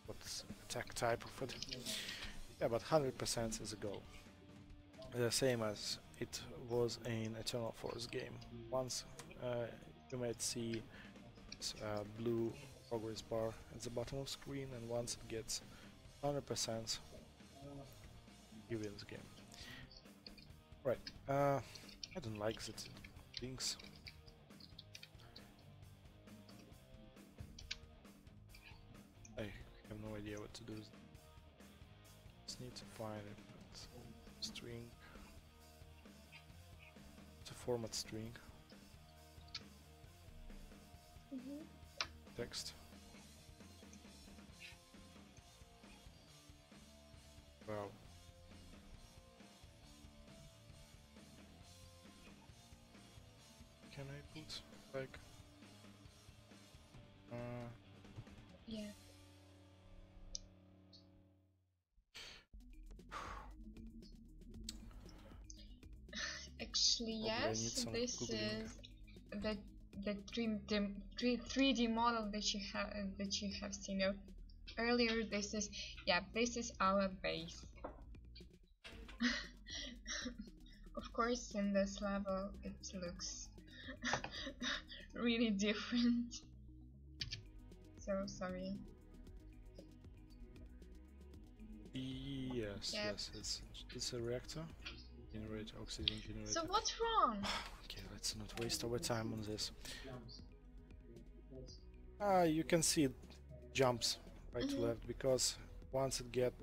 what's attack type of it. Yeah, but 100% is a goal. The same as it was in Eternal Force game. Once you might see blue progress bar at the bottom of screen, and once it gets 100%, you win the game. Right, I don't like that things. I have no idea what to do. Just need to find a string, to format string, text. Wow. Can I put like Yeah. Actually, yes, this is the 3D model that you have seen earlier. This is our base. Of course, in this level, it looks really different. So sorry. Yes, yes, it's a reactor. Generate oxygen generator. So what's wrong? Okay, let's not waste our time on this. You can see it jumps right to left, because once it get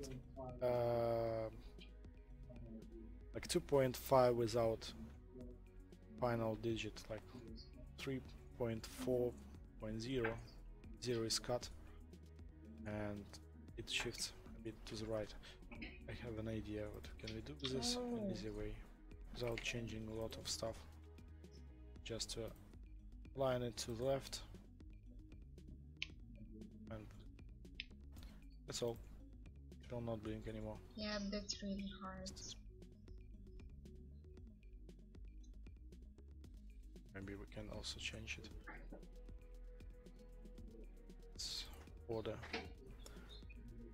like 2.5 without final digit, like 3.4.0, 0 is cut, and it shifts a bit to the right. I have an idea what can we do with this in an easy way, without changing a lot of stuff. Just to align it to the left, and that's all. It will not blink anymore. Yeah, that's really hard. Maybe we can also change it. Let's order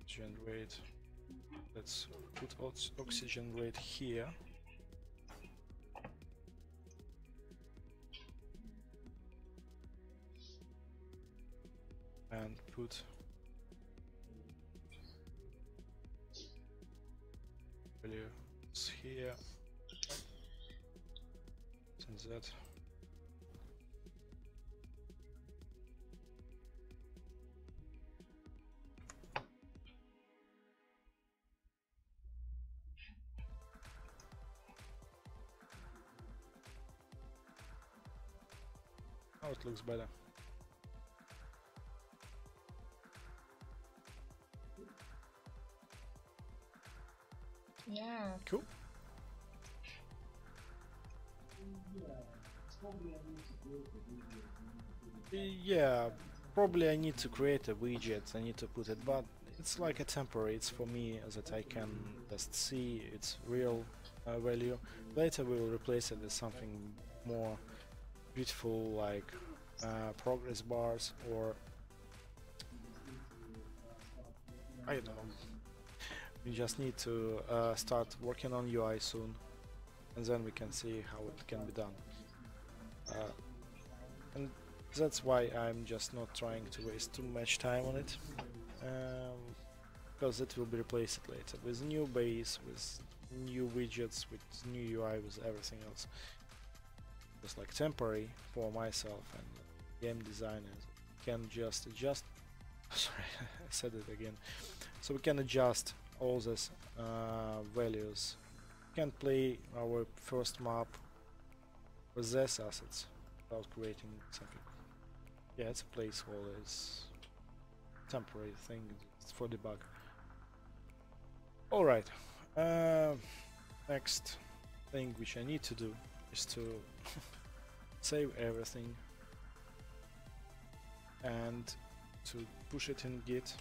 oxygen rate. Let's put oxygen rate here. And put values here. Since that. Now it looks better. Yeah. Cool. Yeah, probably I need to create a widget, I need to put it, but it's like a temporary, it's for me that I can just see its real value. Later we will replace it with something more beautiful, like progress bars, or I don't know. We just need to start working on UI soon, and then we can see how it can be done. And that's why I'm just not trying to waste too much time on it, because it will be replaced later with new base, with new widgets, with new UI, with everything else. Just like temporary for myself and game designers can just adjust. Sorry, I said it again. So we can adjust all these values. We can play our first map with these assets without creating something. Yeah, it's a placeholder, it's a temporary thing, it's for debug. Alright, next thing which I need to do is to save everything and to push it in Git.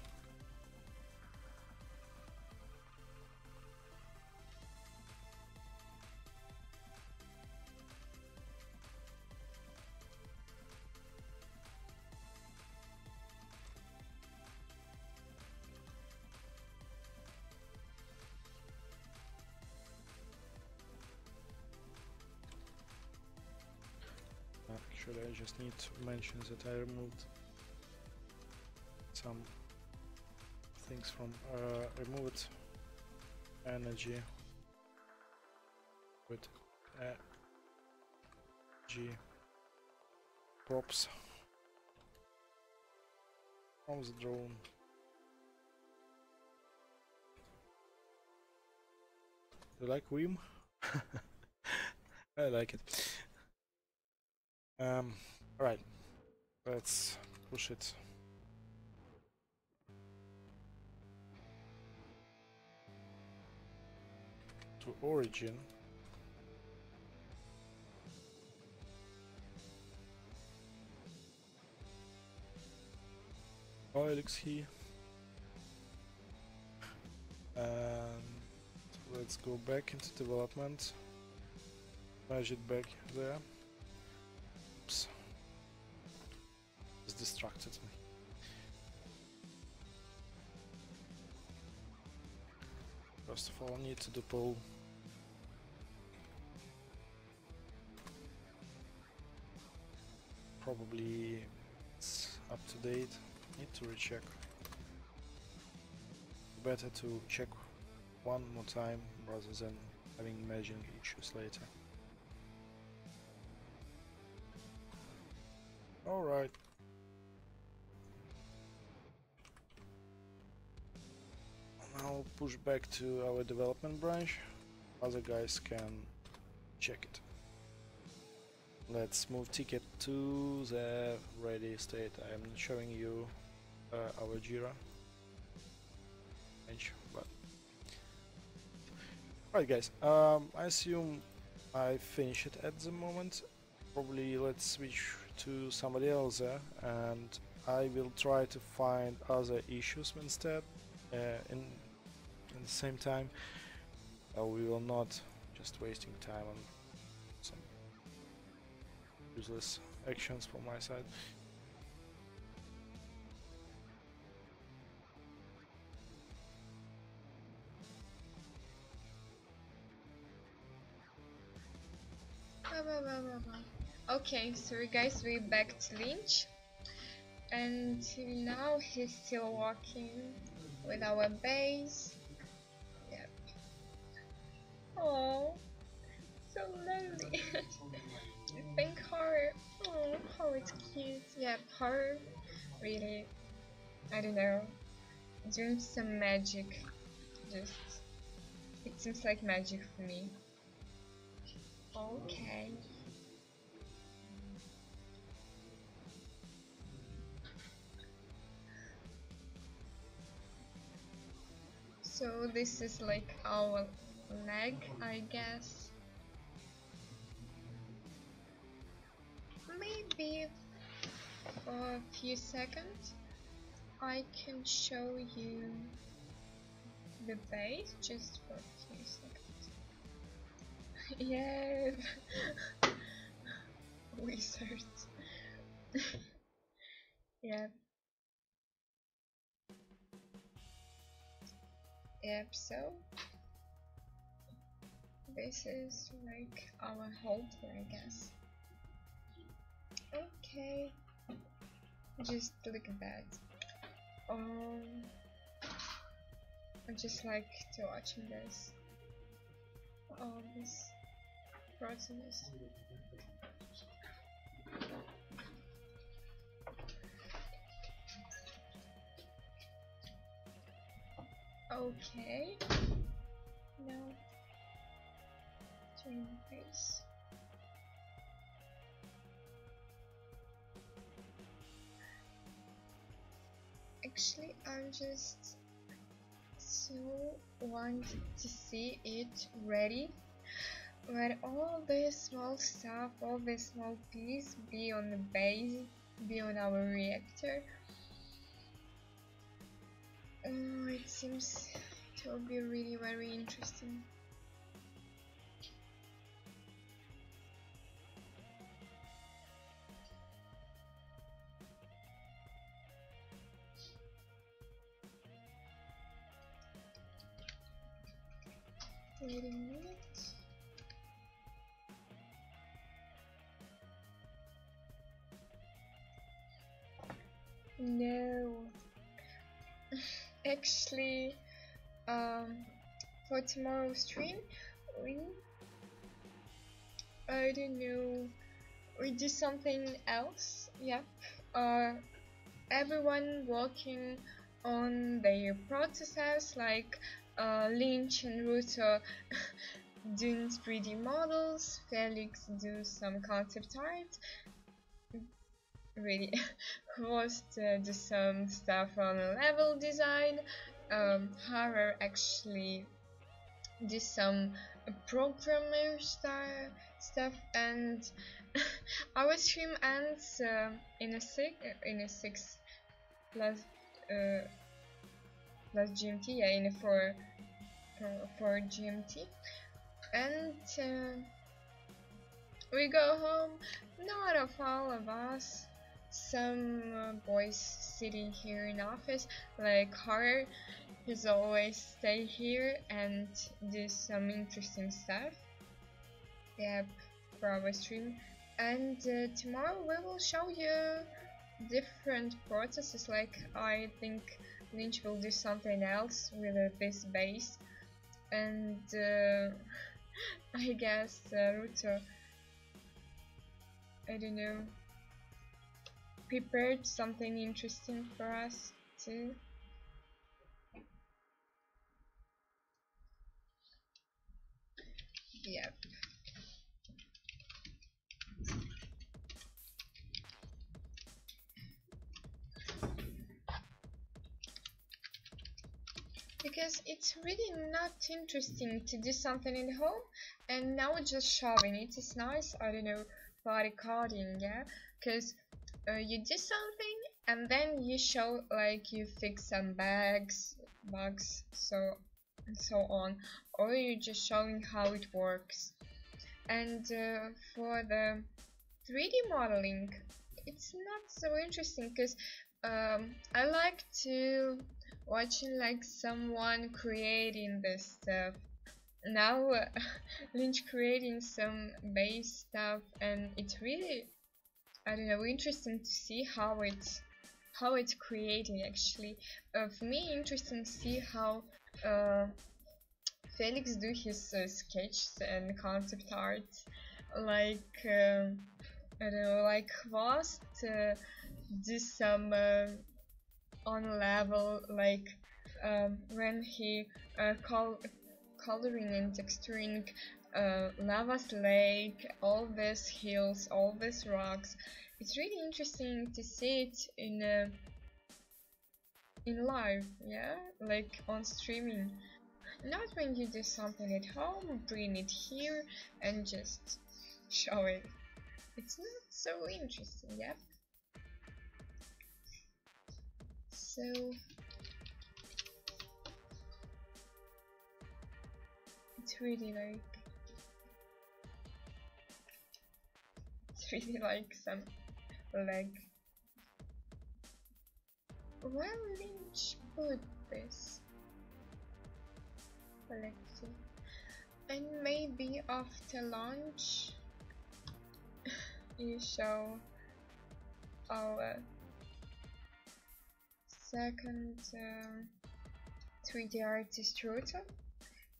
actually I just need to mention that I removed some things from removed energy with G props from the drone. You like Vim? I like it. Alright, let's push it. To origin. Solux here. And let's go back into development. Merge it back there. Oops. It's distracted me. First of all, I need to do pull. Probably it's up to date. Need to recheck. Better to check one more time rather than having imaging issues later. Alright. I'll push back to our development branch. Other guys can check it. Let's move ticket to the ready state. I am showing you our Jira bench, but right, guys. I assume I finish it at the moment. Probably let's switch to somebody else there, and I will try to find other issues instead. In the same time, we will not just wasting time on some useless actions from my side. Okay, sorry guys, we're back to Lynch, and now he's still walking with our base. Yep. Oh, so lovely. I think horror. Oh, how it's cute. Yeah, horror. Really, I don't know. Doing some magic. Just, it seems like magic for me. Okay. So this is like our leg, I guess. Maybe for a few seconds I can show you the base just for a few seconds. Yes. Wizards. Yeah. Yep, so this is like our halter, I guess. Okay, just look at that. I just like to watching this. All this process. Okay. Now turn face. Actually, I'm just so want to see it ready, where all this small stuff, all this small piece be on the base, be on our reactor. Oh, it seems it will be really very interesting. Wait a minute. No, actually, for tomorrow's stream, we, I don't know, we do something else. Yep. Everyone working on their processes, like Lynch and Ruto doing 3D models, Felix do some concept art, really Host do some stuff on level design, Horror actually do some programmer stuff, and our stream ends in a six plus plus GMT, yeah, in a four GMT, and we go home. Not of all of us. Some boys sitting here in office, like Horror, he's always stay here and do some interesting stuff. Yep, for our stream. And tomorrow we will show you different processes. Like I think Lynch will do something else with this base, and I guess Ruto, I don't know, prepared something interesting for us too. Yep. Because it's really not interesting to do something at home and now just showing it is nice. I don't know, for recording, yeah, because you do something and then you show like you fix some bugs, so on, or you're just showing how it works. And for the 3D modeling, it's not so interesting because I like to watching like someone creating this stuff. Now Lynch creating some base stuff, and it's really, I don't know, interesting to see how it's creating actually. For me, interesting to see how Felix do his sketches and concept art, like I don't know, like Vast do some on level, like when he coloring and texturing lava's lake, all these hills, all these rocks. It's really interesting to see it in live, yeah, like on streaming. Not when you do something at home, bring it here and just show it. It's not so interesting, yep. So it's really like some leg. Where Lynch put this? Let's see. And maybe after lunch you show our second 3D artist Ruto,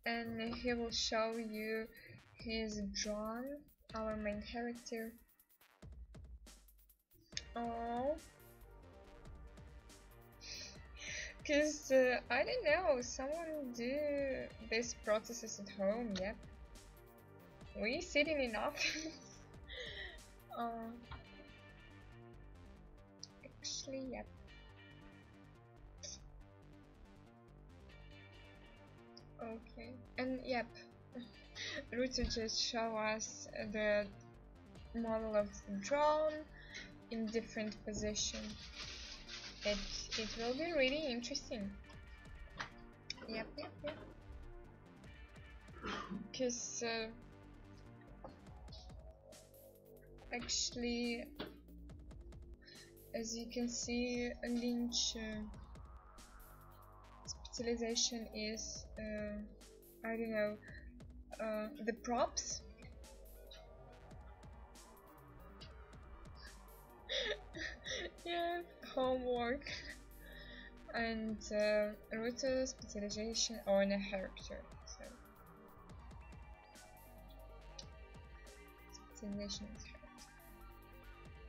and he will show you his drawn, our main character. Oh, because I don't know, someone do these processes at home. Yep, we sitting in office. Actually, yep. Okay, and yep, Ruto just show us the model of the drone in different position. It will be really interesting. Yep. Because actually, as you can see, Lynch specialization is I don't know, the props. Yeah, homework and router specialization on a character. So specialization on character.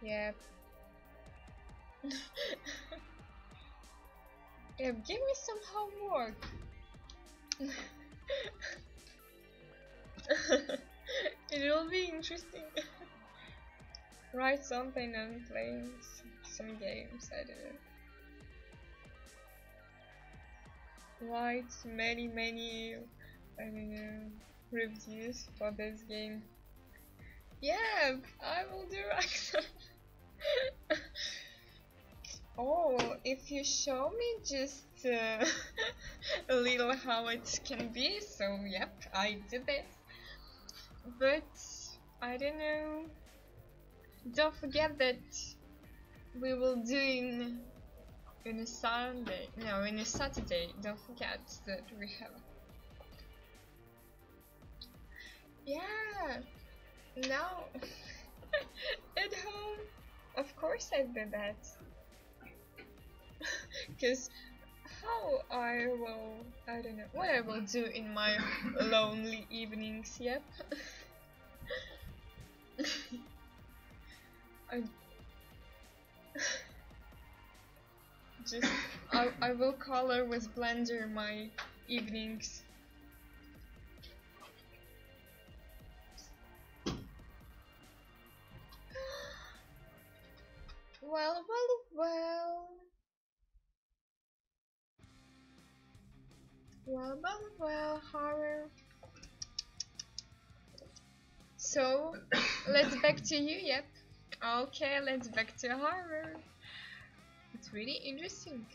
Yep. Yep. Give me some homework. It will be interesting. Write something and play some games, I don't know. Write many, I don't know, reviews for this game. Yeah, I will do Axel. Oh, if you show me just a little how it can be, so yep, I did it. But I don't know. Don't forget that we will do in a Sunday. No, in a Saturday. Don't forget that we have. Yeah. Now at home, of course I did that. Because how I don't know what I will do in my lonely evenings. Yep. I just I will color with Blender my evenings. Well. Horror. So, let's back to you, yep. Okay, let's back to horror. It's really interesting.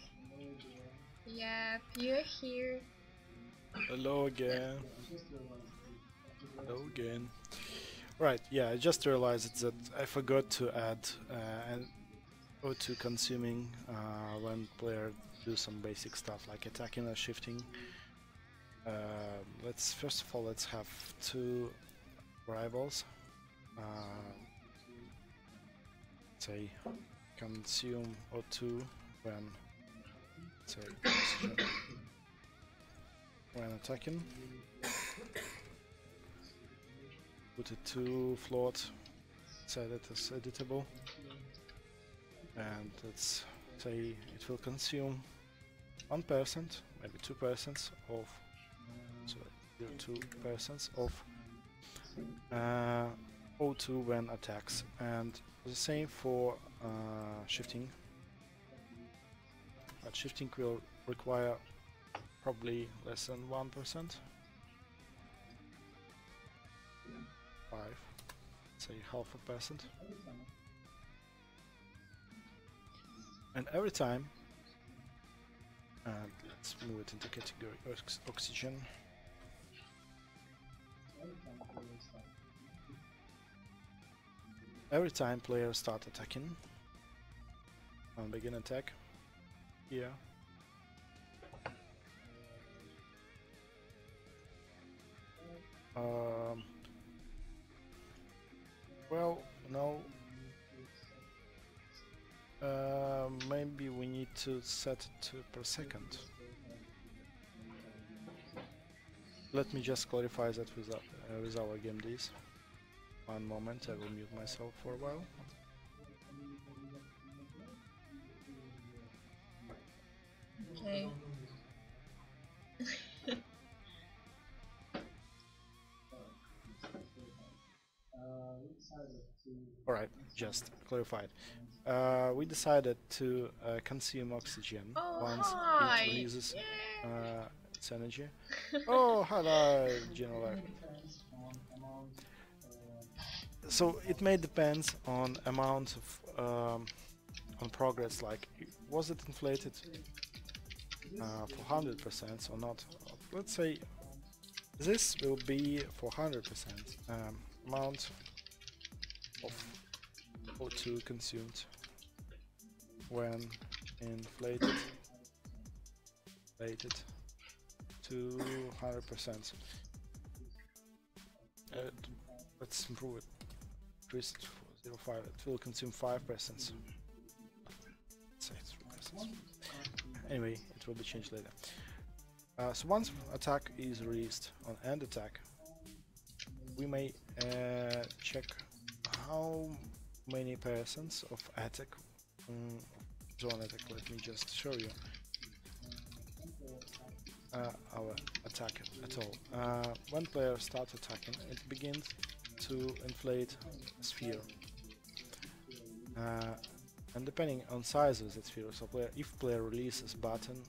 Yep, you're here. Hello again. Hello again. Right, yeah, I just realized that I forgot to add an O2 consuming when player do some basic stuff like attacking or shifting. Let's first of all let's have two variables. Say consume O2 when say oxygen when attacking. Put it to float, set it as editable, and let's say it will consume 1%, maybe 2% of, sorry, 2% of O2 when attacks, and the same for shifting. But shifting will require probably less than 1%. 5, say 0.5%. And every time, and let's move it into category oxygen. Every time players start attacking, on begin attack, here. Well, no. Maybe we need to set it to per second. Let me just clarify that with our game Ds. One moment, I will mute myself for a while. Okay. Alright, just clarified. We decided to consume oxygen once it releases its energy. Oh, hello, General. So it may depend on amount of on progress. Like, was it inflated for 100% or not? Let's say this will be for 100% amount of O2 consumed when inflated to 100%. Let's improve it. Increase it for 0.5. It will consume 5%. Say Anyway, it will be changed later. So once attack is released on end attack, we may check how many persons of attack, drone attack. Let me just show you our attack at all. When player starts attacking, it begins to inflate a sphere. And depending on size of the sphere, so if player releases button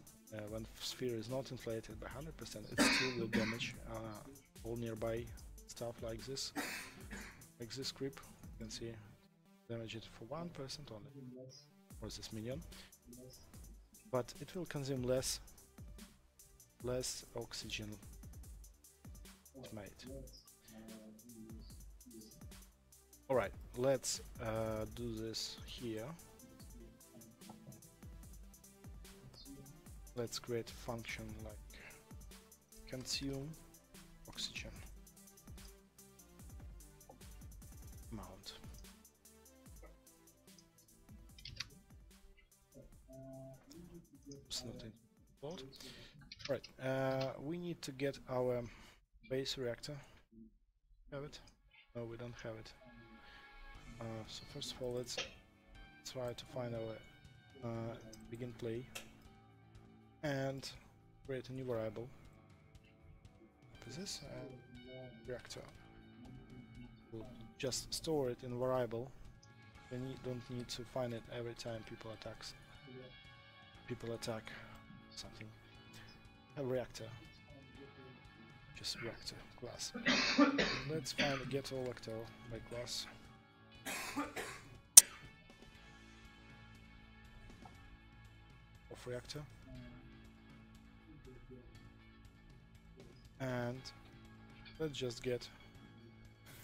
when sphere is not inflated by 100%, it still will damage all nearby stuff like this creep. You can see damage it for 1% only, or this minion, but it will consume less oxygen it made. Alright, let's do this here. Let's create a function like consume oxygen amount. It's not installed. Right, we need to get our base reactor. Have it? No, we don't have it. So first of all, let's try to find our begin play and create a new variable. What is this? Reactor. We'll just store it in variable. We don't need to find it every time people attack something. A reactor. Just reactor class. Let's find a get all vector by class. Of reactor. And let's just get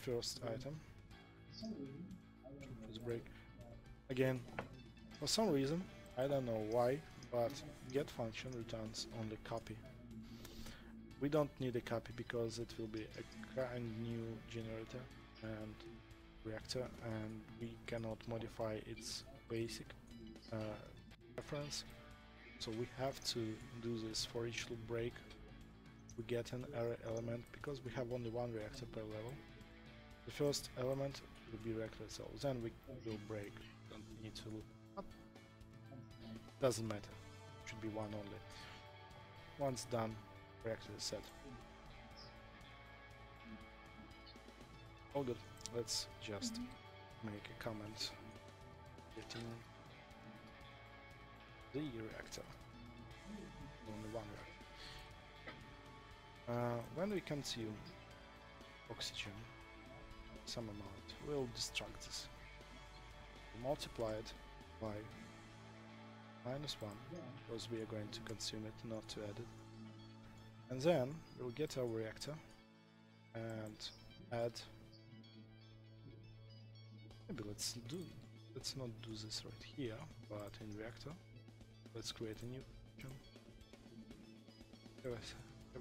first item. First break. Again, for some reason, I don't know why, but get function returns only copy. We don't need a copy because it will be a kind new generator and reactor, and we cannot modify its basic reference. So we have to do this for each loop break. We get an array element because we have only one reactor per level. The first element will be reactor itself, then we will break. Don't need to loop up. Doesn't matter. Should be one only. Once done, reactor is set. All good. Let's just make a comment getting the reactor. Only one reactor. When we consume oxygen, some amount, we'll destruct this. We'll multiply it by -1, because we are going to consume it, not to add it. And then we'll get our reactor and add. Maybe let's not do this right here, but in reactor, let's create a new function. Here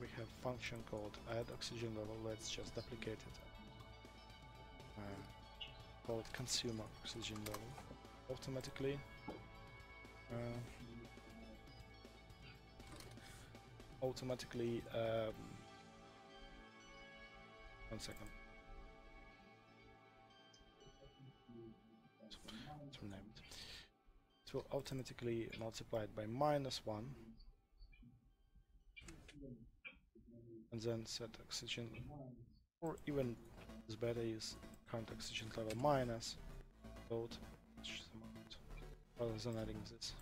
we have a function called add oxygen level. Let's just duplicate it. Call it consume oxygen level. Automatically. One second. Let's rename it. It will automatically multiply it by -1. And then set oxygen, or even is better is current oxygen level minus load amount, rather than adding this.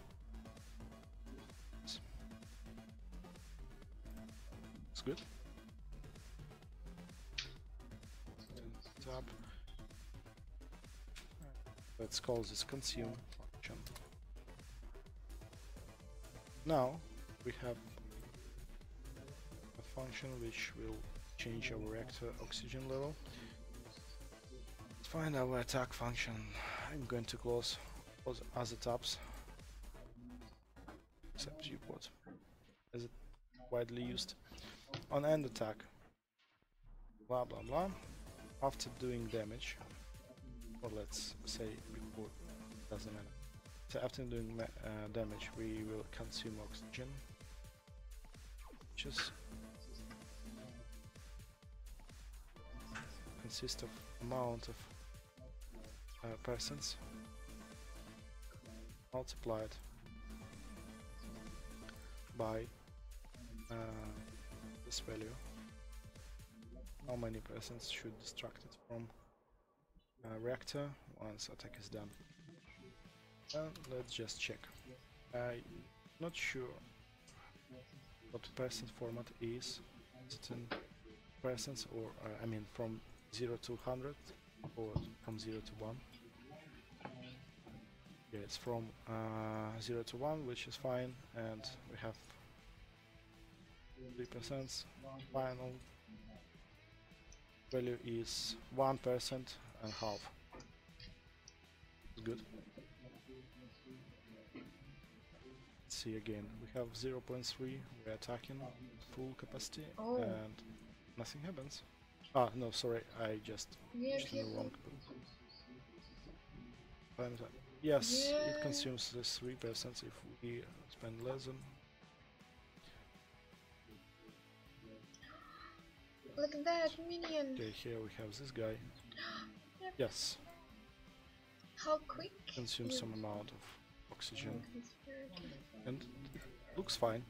It's good. Tab. Let's call this consume function. Now we have function which will change our reactor oxygen level. Let's find our attack function. I'm going to close all the other tabs except viewport, as it widely used. On end attack, blah blah blah. After doing damage, or let's say before, doesn't matter. So after doing damage, we will consume oxygen, which is consists of amount of persons multiplied by this value. How many persons should distract it from reactor once attack is done? Let's just check. I'm not sure what person format is. Is it in persons or I mean from 0 to 100 or from 0 to 1? Yeah, it's from 0 to 1, which is fine, and we have 3%. Final value is 1% and half. It's good. Let's see again. We have 0.3. We're attacking full capacity, and nothing happens. Ah, no, sorry, I just pushed in the wrong. Yes, it consumes this 3% if we spend less than. Look at that minion! Okay, here we have this guy. Yep. Yes. How quick? Consumes some amount of oxygen. And it looks fine.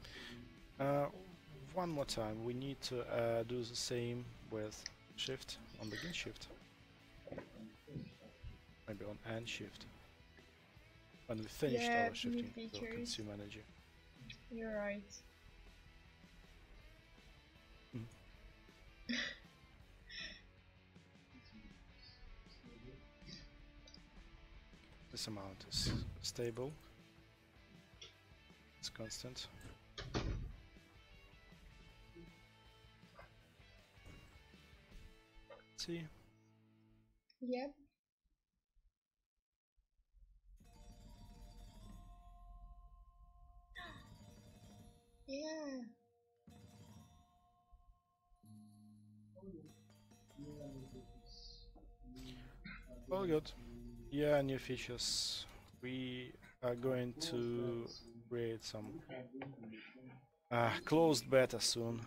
One more time, we need to do the same with shift on begin shift. Maybe on end shift. When we finished our shifting, we'll consume energy. You're right. This amount is stable. It's constant. Let's see. Yep. Yeah. All good. Yeah, new features. We are going to create some closed beta soon.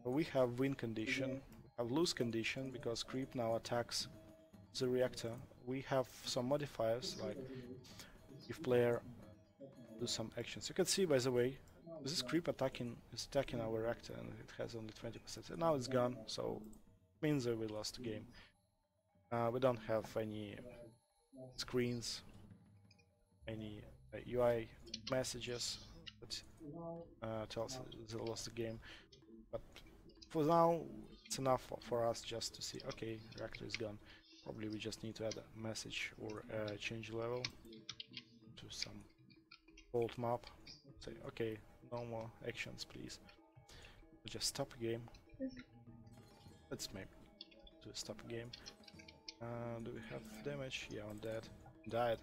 We have win condition, we have lose condition because creep now attacks the reactor. We have some modifiers like if player do some actions. You can see, by the way, this creep is attacking our reactor and it has only 20%. And now it's gone, so it means that we lost the game. We don't have any screens, any UI messages that tells us they lost the game. But for now, it's enough for us just to see, okay, reactor is gone. Probably we just need to add a message or change level to some old map. Say, okay, no more actions, please. We'll just stop a game. Let's make to stop a game. Do we have damage? Yeah, on that. Died.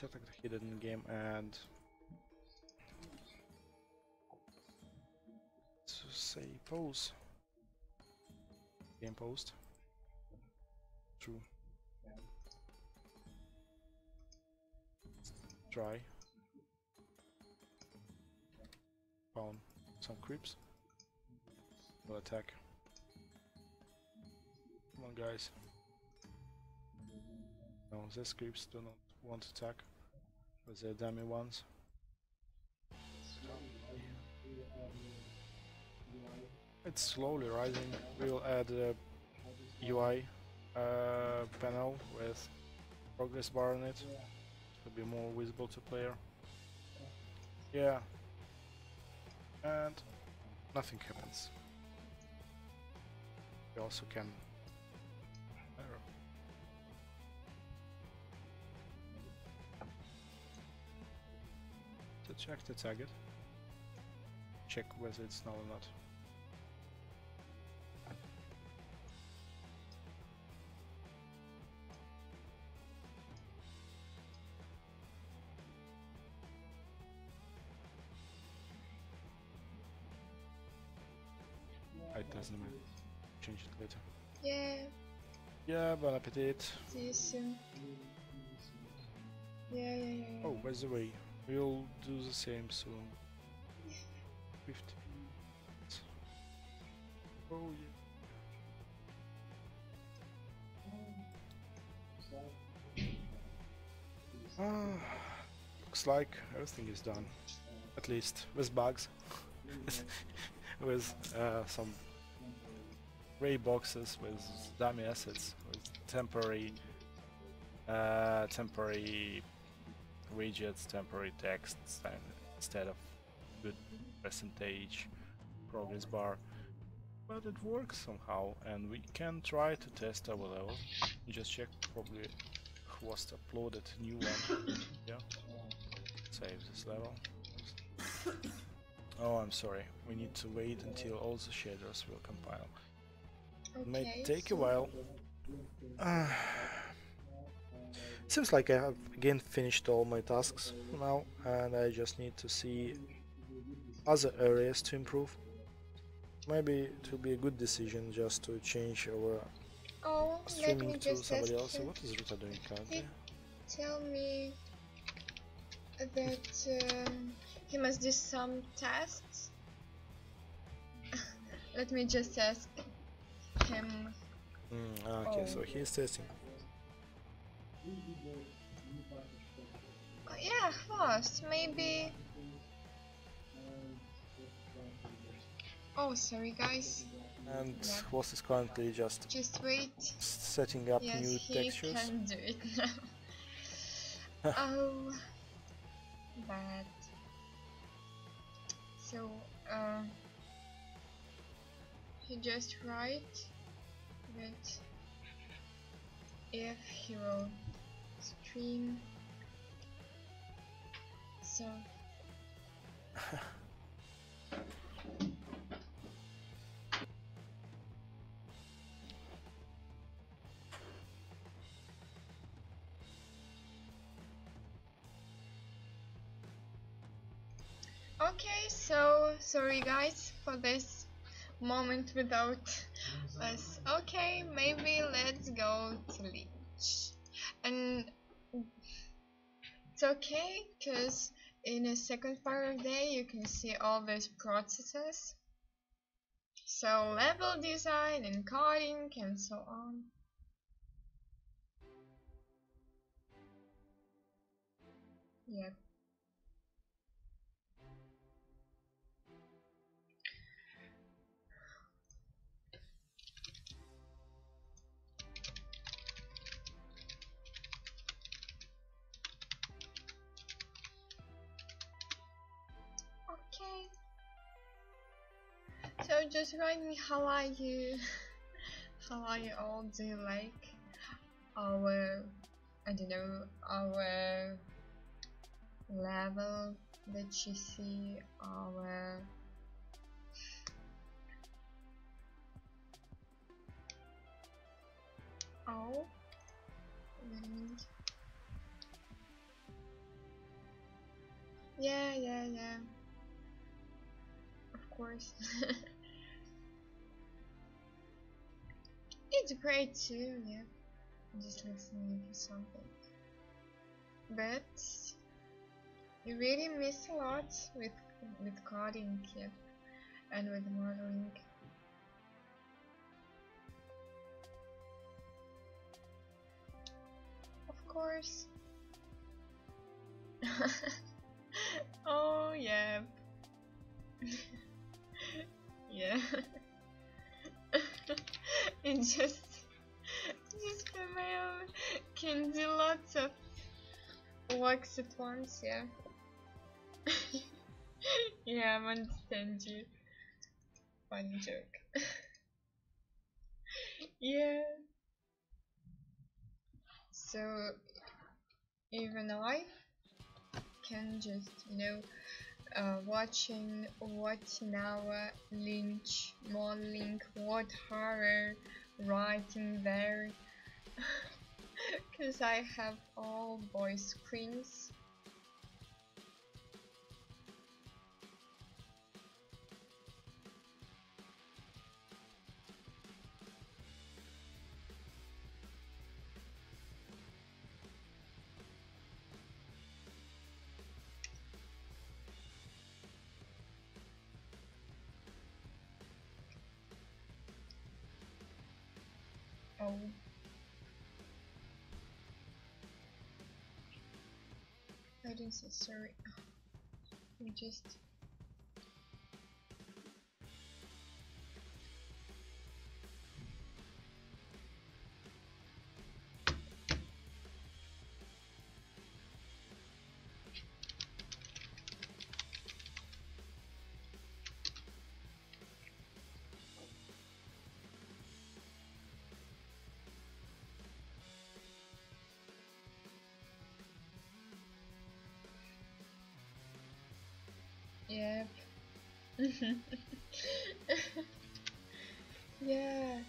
Technically hidden in game and to say pause. Game post. True. Try. Found some creeps. Will attack. Come on, guys. No, these creeps do not want to attack, but they're dummy ones. It's slowly rising. We'll add a UI panel with progress bar on it. It'll be more visible to player. Yeah. And nothing happens. We also can check the target, check whether it's null or not. It doesn't matter. Change it later. Yeah. Yeah, bon appetit. See you soon. Yeah. Oh, by the way, we'll do the same soon. 50. Oh yeah. Looks like everything is done. At least with bugs. With some gray boxes with dummy assets, with temporary widgets, temporary texts, and instead of good percentage progress bar. But it works somehow, and we can try to test our level. Just check, probably Hwost uploaded a new one. Yeah. Save this level. Oh, I'm sorry. We need to wait until all the shaders will compile. It may take a while. Seems like I have again finished all my tasks now, and I just need to see other areas to improve. Maybe it will be a good decision just to change our streaming to somebody else. So what is Ruta doing currently? Tell me that he must do some tests. Let me just ask him. Okay, so he is testing. Yeah, fast. Maybe. Oh, sorry, guys. And Hwost is currently just wait. setting up new textures. Yes, he can do it now. Oh, bad. So, he just write that if he will stream. So. Okay, so sorry guys for this moment without us. Okay, maybe let's go to Leech. And it's okay, because in the second part of the day you can see all these processes. So level design and coding and so on. Yep. Okay. So just write me how are you all, do you like our, I don't know, our level that you see, our oh, wait a minute. Yeah, of course. It's great too, yeah. I'm just listening to something. But you really miss a lot with coding, yeah, and with modeling. Of course. Oh yeah. Yeah. It just female can do lots of works at once, yeah. Yeah, I understand you. Funny joke. Yeah. So even I can just, watching what now Lynch modeling, what horror writing there, because I have all voice screens. Oh, I didn't say sorry. We just. Yep. Yeah.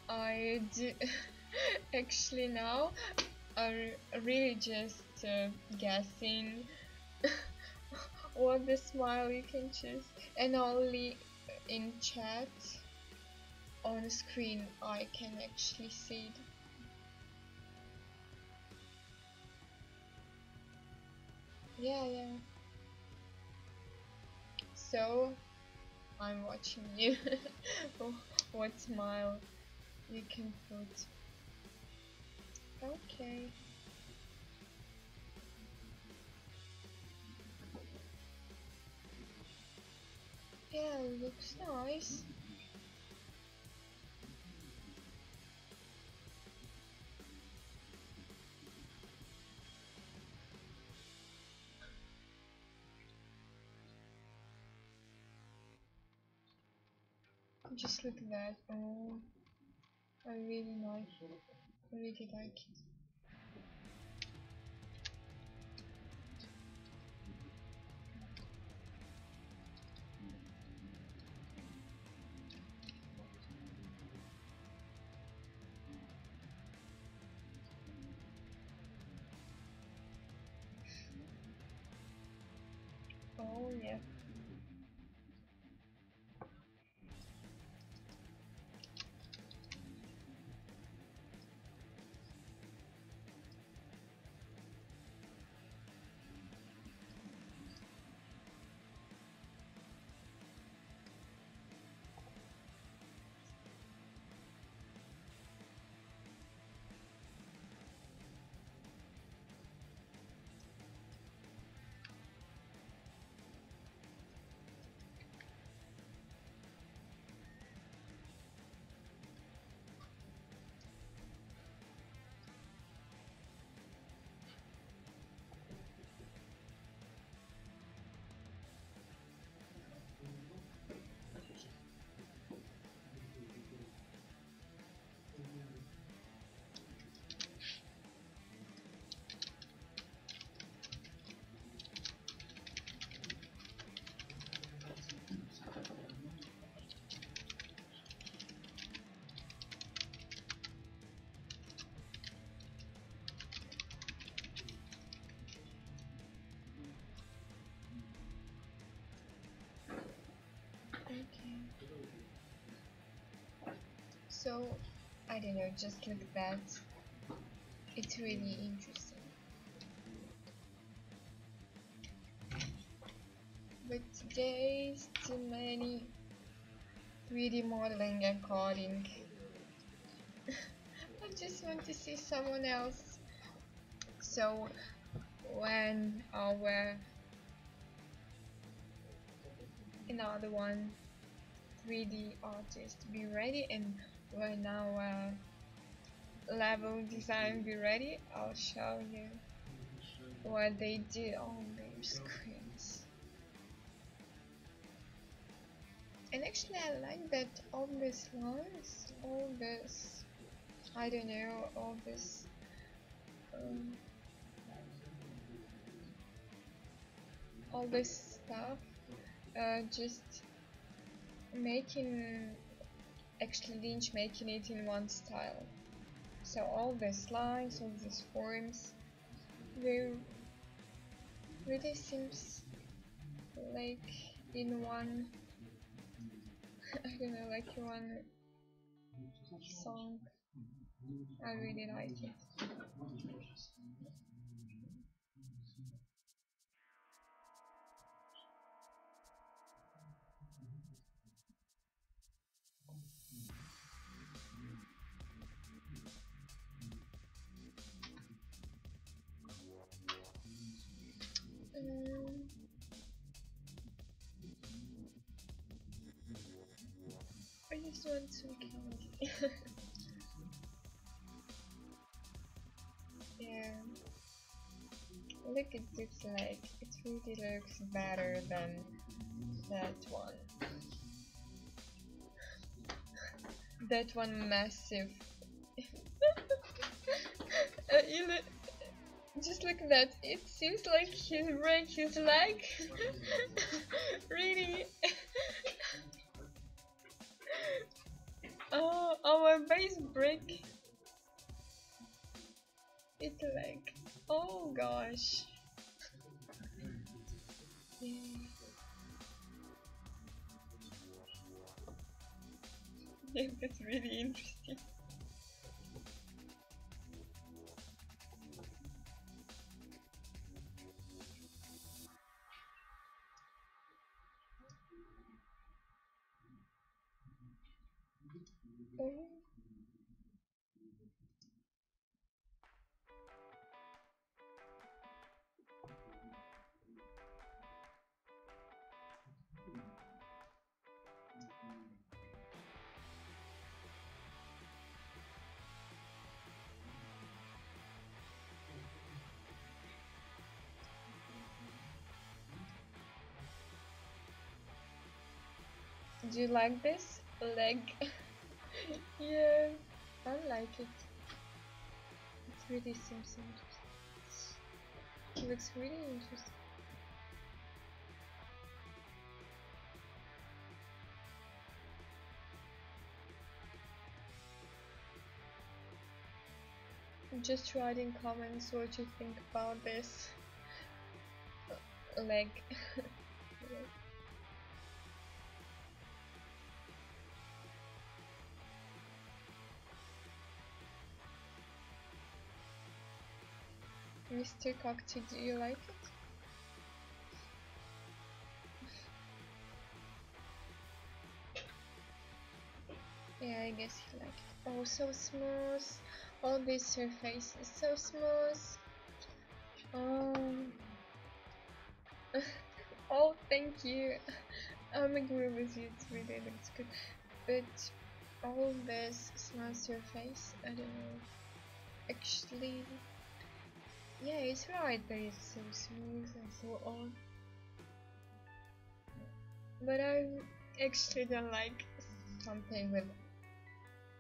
I do. Actually, now I'm really just guessing what the smile you can choose, and only in chat on screen I can actually see it. Yeah, yeah. So I'm watching you. What smile you can put? Okay. Yeah, looks nice. Just look at that. Oh, I really like it. I really like it. Oh yeah. Okay. So I don't know. Just look at that. It's really interesting. But today's too many 3D modeling and coding. I just want to see someone else. So when our another one 3D artist be ready, and when our level design be ready, I'll show you what they do on their screens. And actually I like that all these lines, all this, I don't know, all this um, all this stuff, just making, actually Lynch making it in one style. So all these lines, all these forms, they really seems like in one, I don't know, like in one song. I really like it. just want to kill. Yeah. Look at this leg. It really looks better than that one. That one massive. You look, just look at that. It seems like he broke his leg. Really? Oh, our base break. It's like, oh gosh. Yeah. Yeah, that's really interesting. Oh. Do you like this leg? Yeah, I like it. It really seems interesting. It looks really interesting. Just write in comments what you think about this leg. Mr. Cocktail, do you like it? Yeah, I guess you like it. Oh, so smooth. All this surface is so smooth. Oh, thank you. I'm agree with you. It really looks good. But all this smooth surface, I don't know. Actually, yeah, it's right that it's so smooth and so on. But I actually don't like something with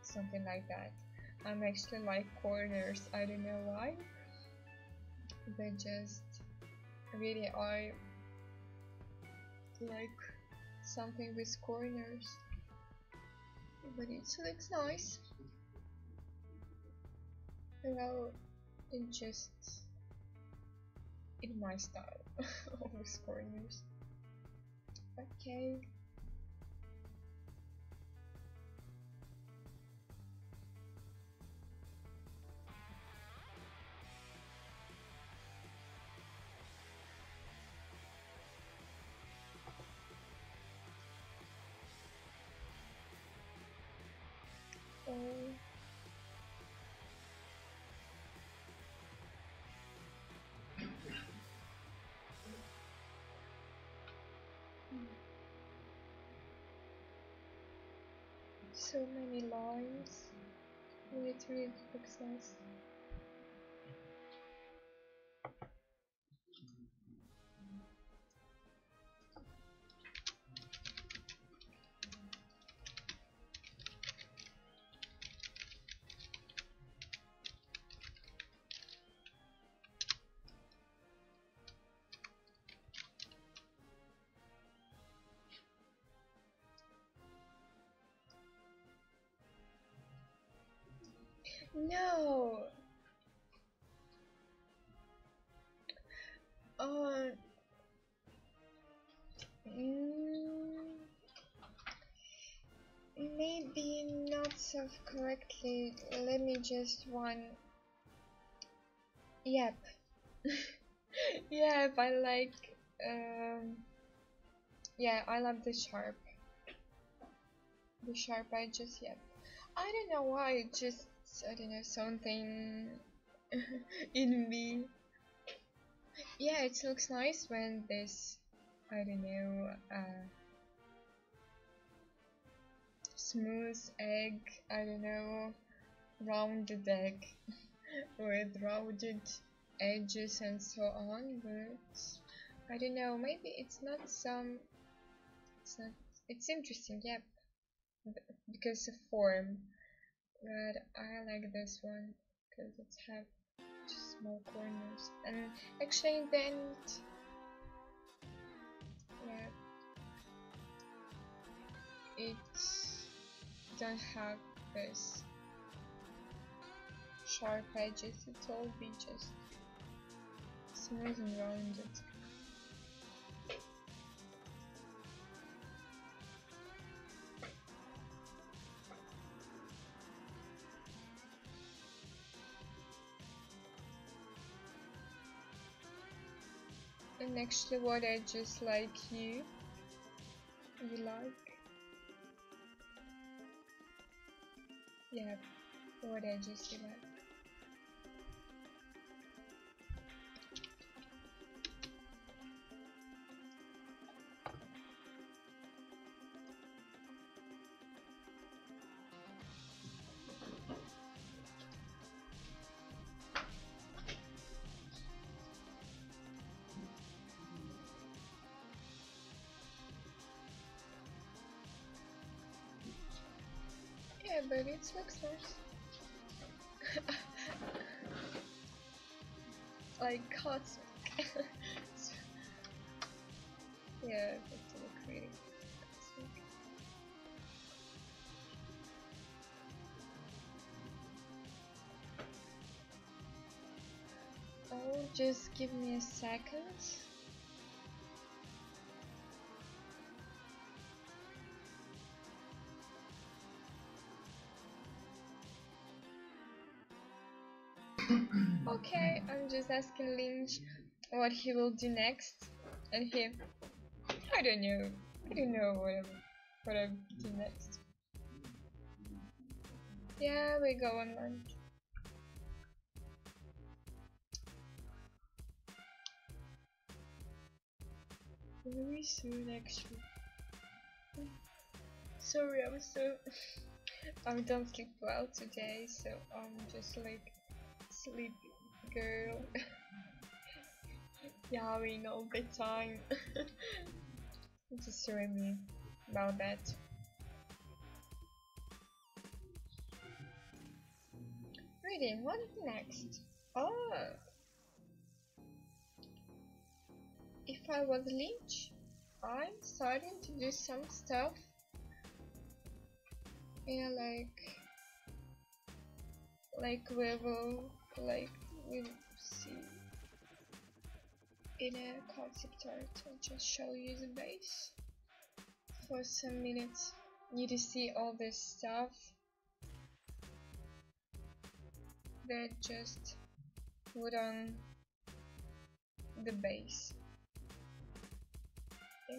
something like that. I'm actually like corners. I don't know why. But just really I like something with corners. But it looks nice. Well, it just in my style with corners. Okay. Oh. So many lines. It really looks nice. No. Uh, mm, maybe not so correctly. Let me just one. Yep. Yep, I like. Yeah, I love the sharp. The sharp, I just yep. I don't know why. Just I don't know something in me. Yeah, it looks nice when this. I don't know. smooth egg, I don't know, rounded egg with rounded edges and so on, but I don't know, maybe it's not it's interesting, yeah, because of form, but I like this one because it have small corners, and actually in the end, yeah, it don't have this sharp edges, it's all be just smooth and rounded. And actually what edges like you like? Yeah, what edges you like? Yeah, but it looks nice. Like cosmic. Yeah, that's look really cosmic. Oh, just give me a second. Okay, I'm just asking Lynch what he will do next, and he, I don't know, what I do next. Yeah, we go on lunch. Very soon, actually. Sorry, I don't sleep well today, so I'm just like sleep girl, yawning all the time. Just sorry me about that. Reading, what next? Oh, if I was Lynch, I'm starting to do some stuff. Yeah, we will see in a concept art. I'll just show you the base for some minutes. Need to see all this stuff that just put on the base. Yeah.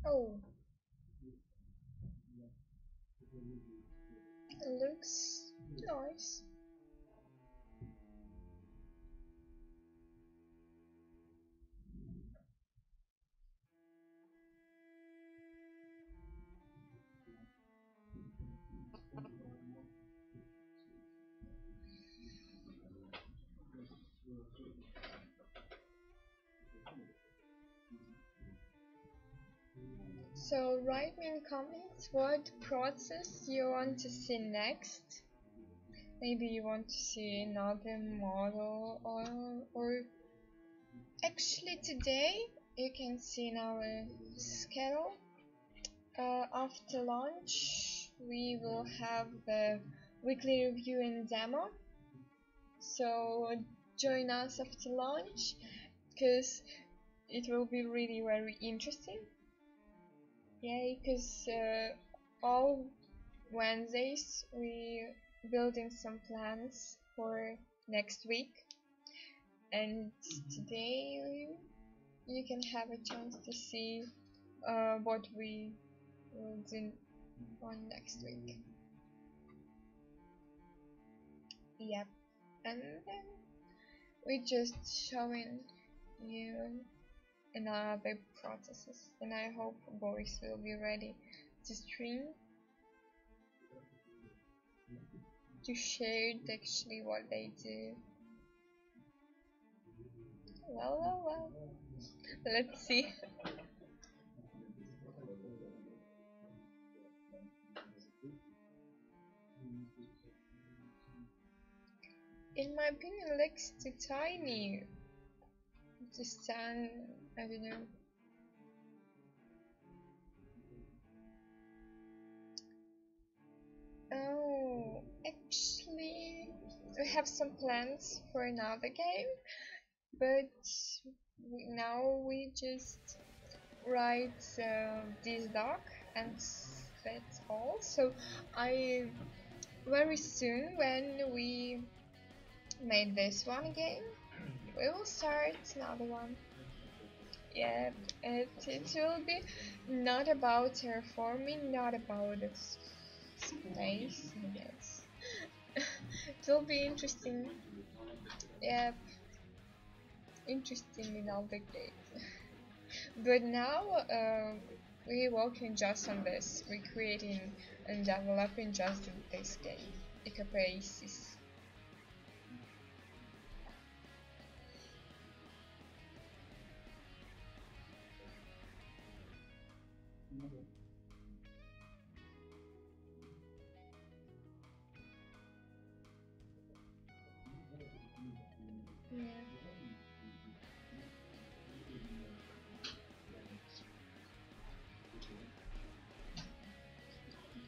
Oh, it looks nice. So write me in comments what process you want to see next. Maybe you want to see another model, or actually today you can see in our schedule, after lunch we will have the weekly review and demo, so join us after lunch because it will be really very interesting. Yeah, because all Wednesdays we building some plans for next week, and today you can have a chance to see what we will do on next week. Yep, and then we just showing you another processes, and I hope boys will be ready to stream to share actually what they do. Well, let's see. In my opinion, it looks too tiny to stand. I don't know. Oh, actually, we have some plans for another game, but now we just write this doc, and that's all. So I very soon, when we made this one game, we will start another one. Yeah, it will be not about terraforming, not about space, I guess. It will be interesting. Yeah, interesting in all the games. But now we're working just on this. We're creating and developing just this game, Icapaces. Yeah.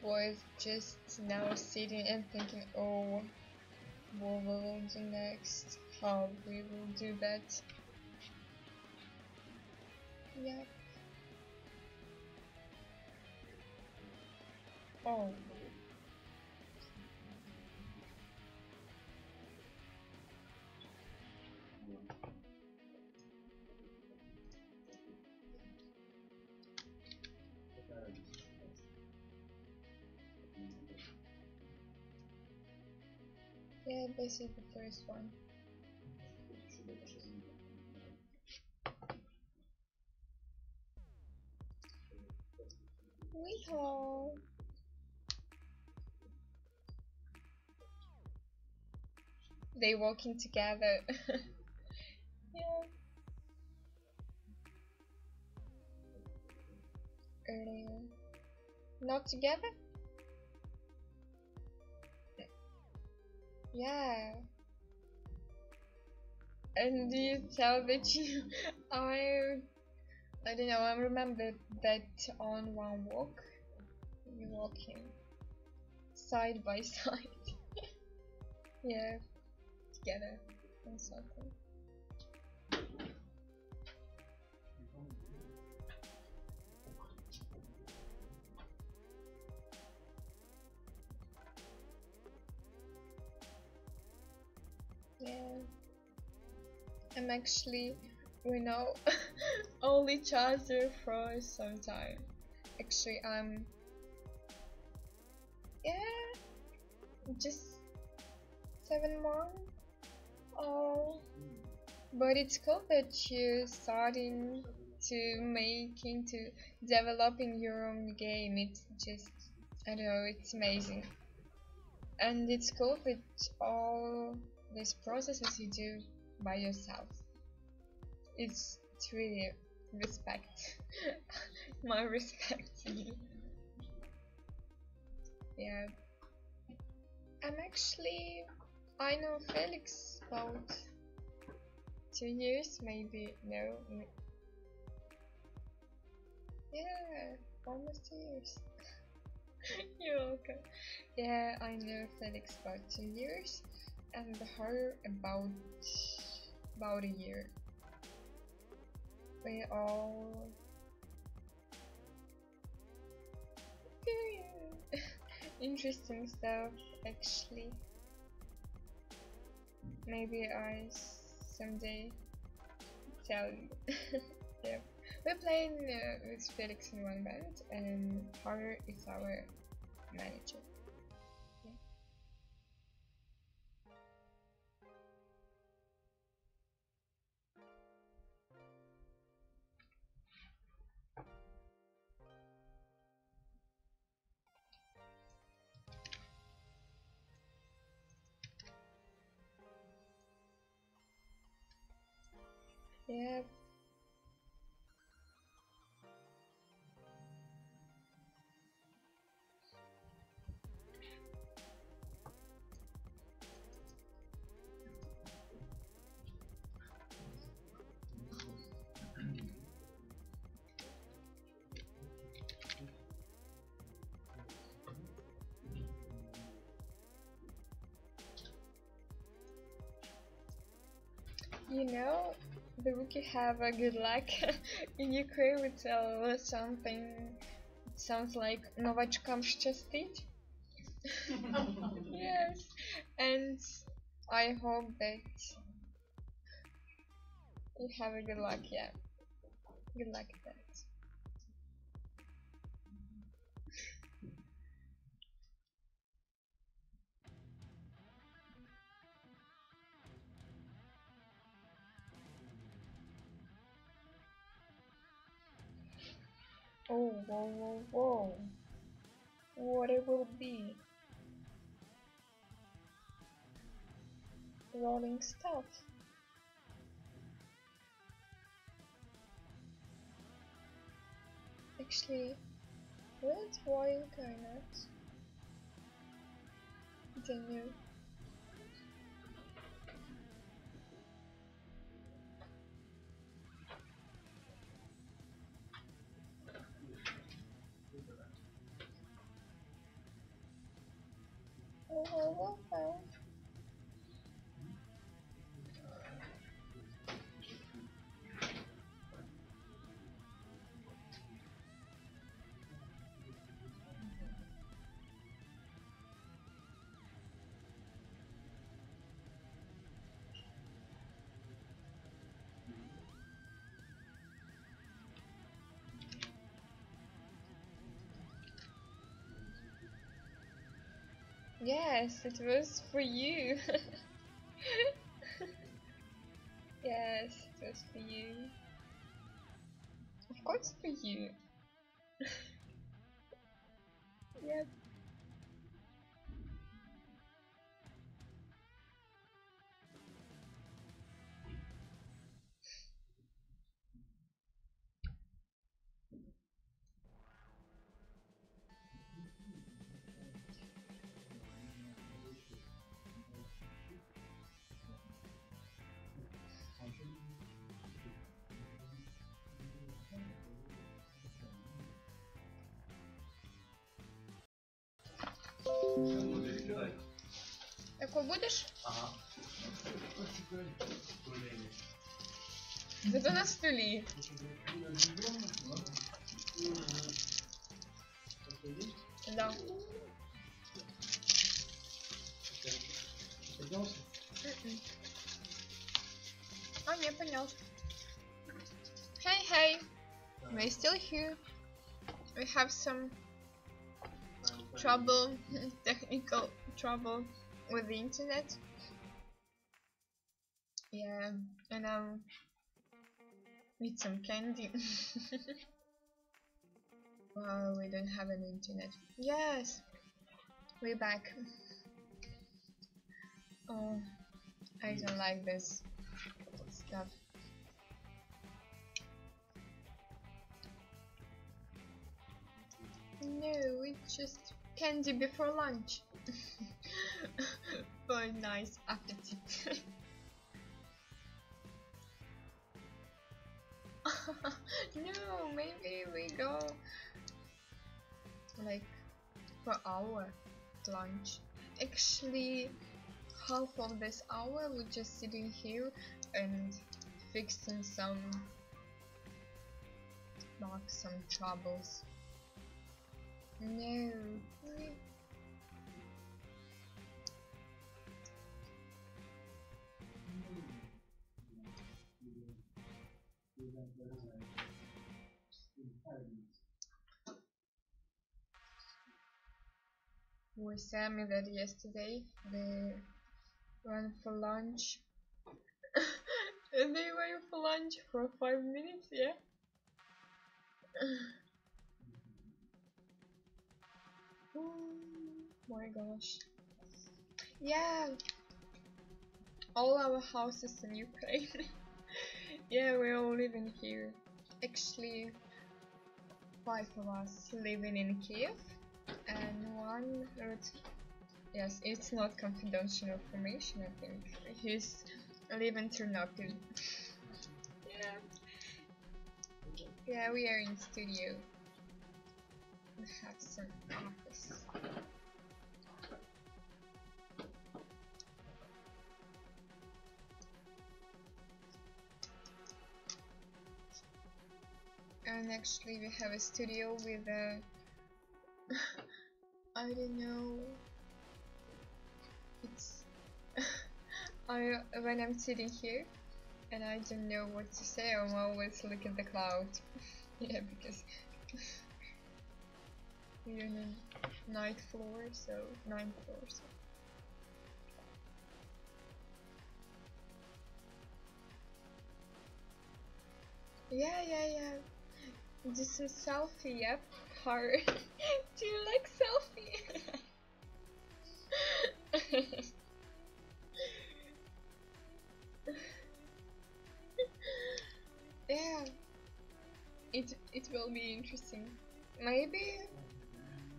Was just now sitting and thinking, oh, what we will do next, how we will do that. Yeah. Oh. Yeah, this is the first one. Weehaw! They walking together. Yeah. Earlier. Not together? Yeah. And you tell that you I don't know, I remember that on one walk you walking side by side. Yeah, together on something. Yeah. I'm actually we know all each other for some time. Actually I'm yeah, just 7 months. Oh, but it's cool that you're starting to making to developing your own game. It's just I don't know, it's amazing. And it's cool that all these processes you do by yourself. It's really respect. My respect to you. Yeah. I'm actually I know Felix about 2 years, maybe no. Yeah, almost 2 years. You're welcome. Yeah, I know Felix about 2 years, and her about a year. We all interesting stuff actually. Maybe I someday tell you. Yeah. We're playing with Felix in one band, and Harder is our manager. Yeah. You know, the rookie have a good luck in Ukraine with something. It sounds like новачкам щастить. Yes, and I hope that you have a good luck. Yeah, good luck at that. Oh, whoa, whoa, whoa! What it will be? Rolling stuff. Actually, will it roll or not? Don't know. Oh, oh, oh, oh. Yes, it was for you. Yes, it was for you. Of course for you. Yep. Какой будешь? Ага. Зато на столе. Да. А, не понял. Hey, hey. We're still here. We have some trouble, technical trouble with the internet. Yeah, and need some candy. Well, we don't have an internet. Yes, we're back. Oh, I don't like this stuff. No, it's just candy before lunch. For a nice appetite. No, maybe we go like per hour lunch. Actually, half of this hour we're just sitting here and fixing some troubles. No, We Sammy that yesterday they went for lunch. And they went for lunch for 5 minutes, yeah. Oh my gosh. Yeah, all our houses in Ukraine. Yeah, we're all living here. Actually, 5 of us living in Kiev, and one yes, it's not confidential information, I think. He's living in Ternopil. Yeah. Yeah, we are in studio. We have some office. And actually we have a studio with a I don't know, it's when I'm sitting here and I don't know what to say, I'm always looking at the cloud. Yeah, because we're in a ninth floor, so yeah, do some selfie. Yep, hard. Do you like selfie? Yeah, it will be interesting. Maybe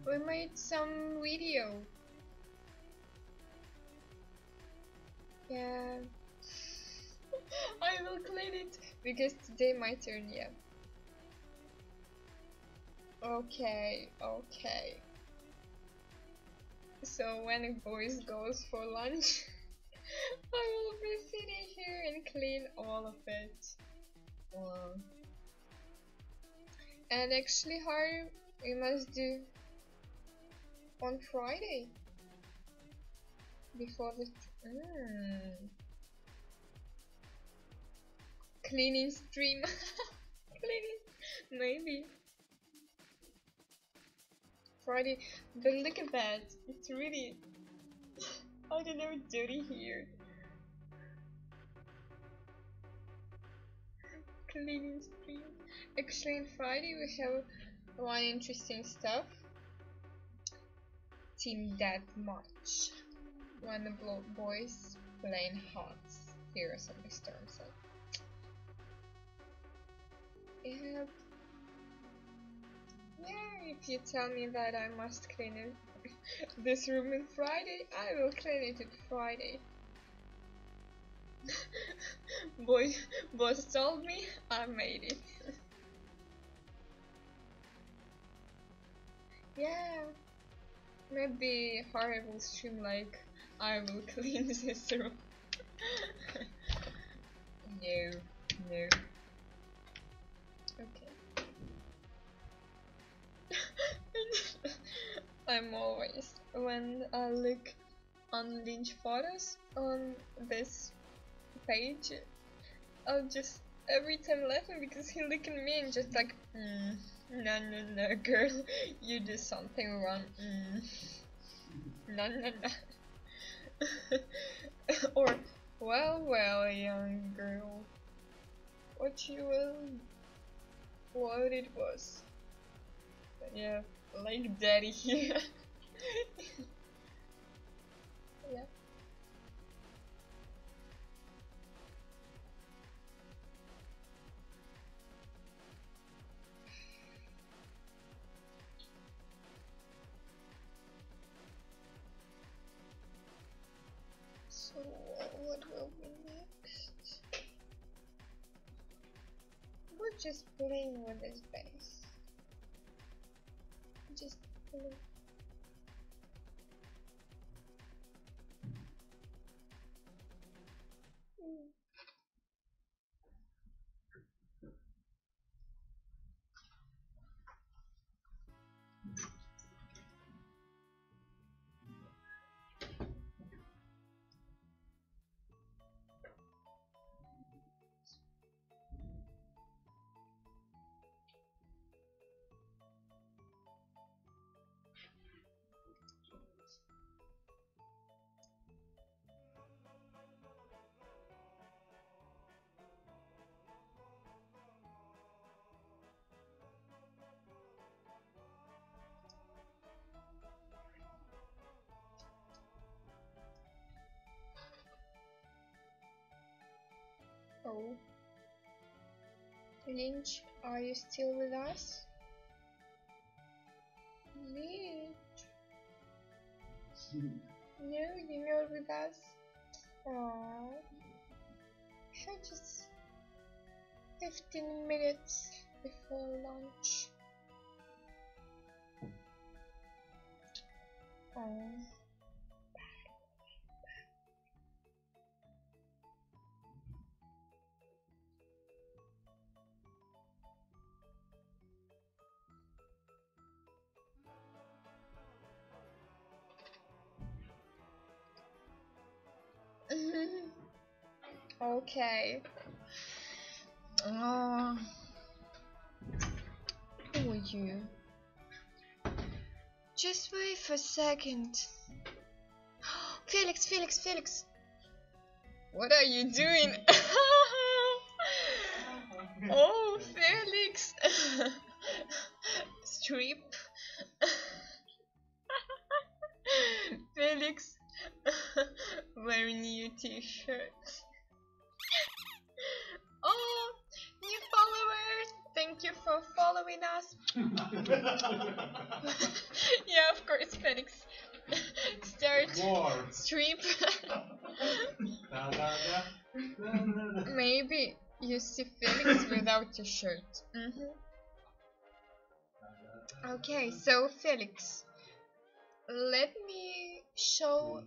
we made some video. Yeah. I will clean it because today my turn, yeah. Okay. So when a boys goes for lunch, I will be sitting here and clean all of it. Wow. And actually, how we must do on Friday before the cleaning stream. Cleaning, maybe Friday. But look at that! It's really, I don't know, dirty here. Cleaning stream. Actually, on Friday we have one interesting stuff. Team Deathmatch. When the boys playing Hearts, Heroes of the Storm. So, yeah, if you tell me that I must clean it, this room on Friday, I will clean it on Friday. Boss told me, I made it. Yeah, maybe horrible stream like I will clean this room. No. Okay. I'm always, when I look on Lynch photos on this page, I'll just every time laughing because he look at me and just like, no, girl, you did something wrong. No. Or, well, young girl, what it was. But yeah, like daddy here. Yeah. So what will be next? We're just playing with this base. Just play. Oh, Lynch, are you still with us? Lynch? No, you're not with us. Aww. Just 15 minutes before lunch. Oh. Okay. Oh. Who are you? Just wait for a second. Felix, Felix, Felix. What are you doing? Oh, Felix. Strip. Felix. Wearing new t-shirt. Oh, new followers. Thank you for following us. Yeah, of course, Felix. Start strip. Maybe you see Felix without a shirt. Okay, so Felix, let me show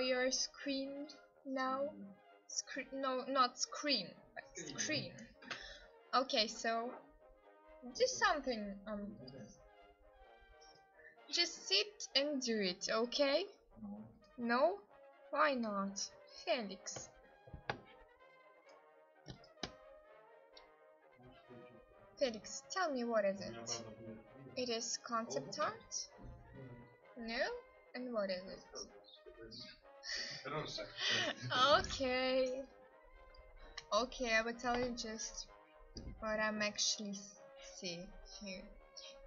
your screen now. No, not screen, but screen. Okay, so do something. Just sit and do it, okay? No? Why not? Felix. Felix, tell me, what is it? It is concept art? No? And what is it? Okay. Okay, I will tell you just what I'm actually see here.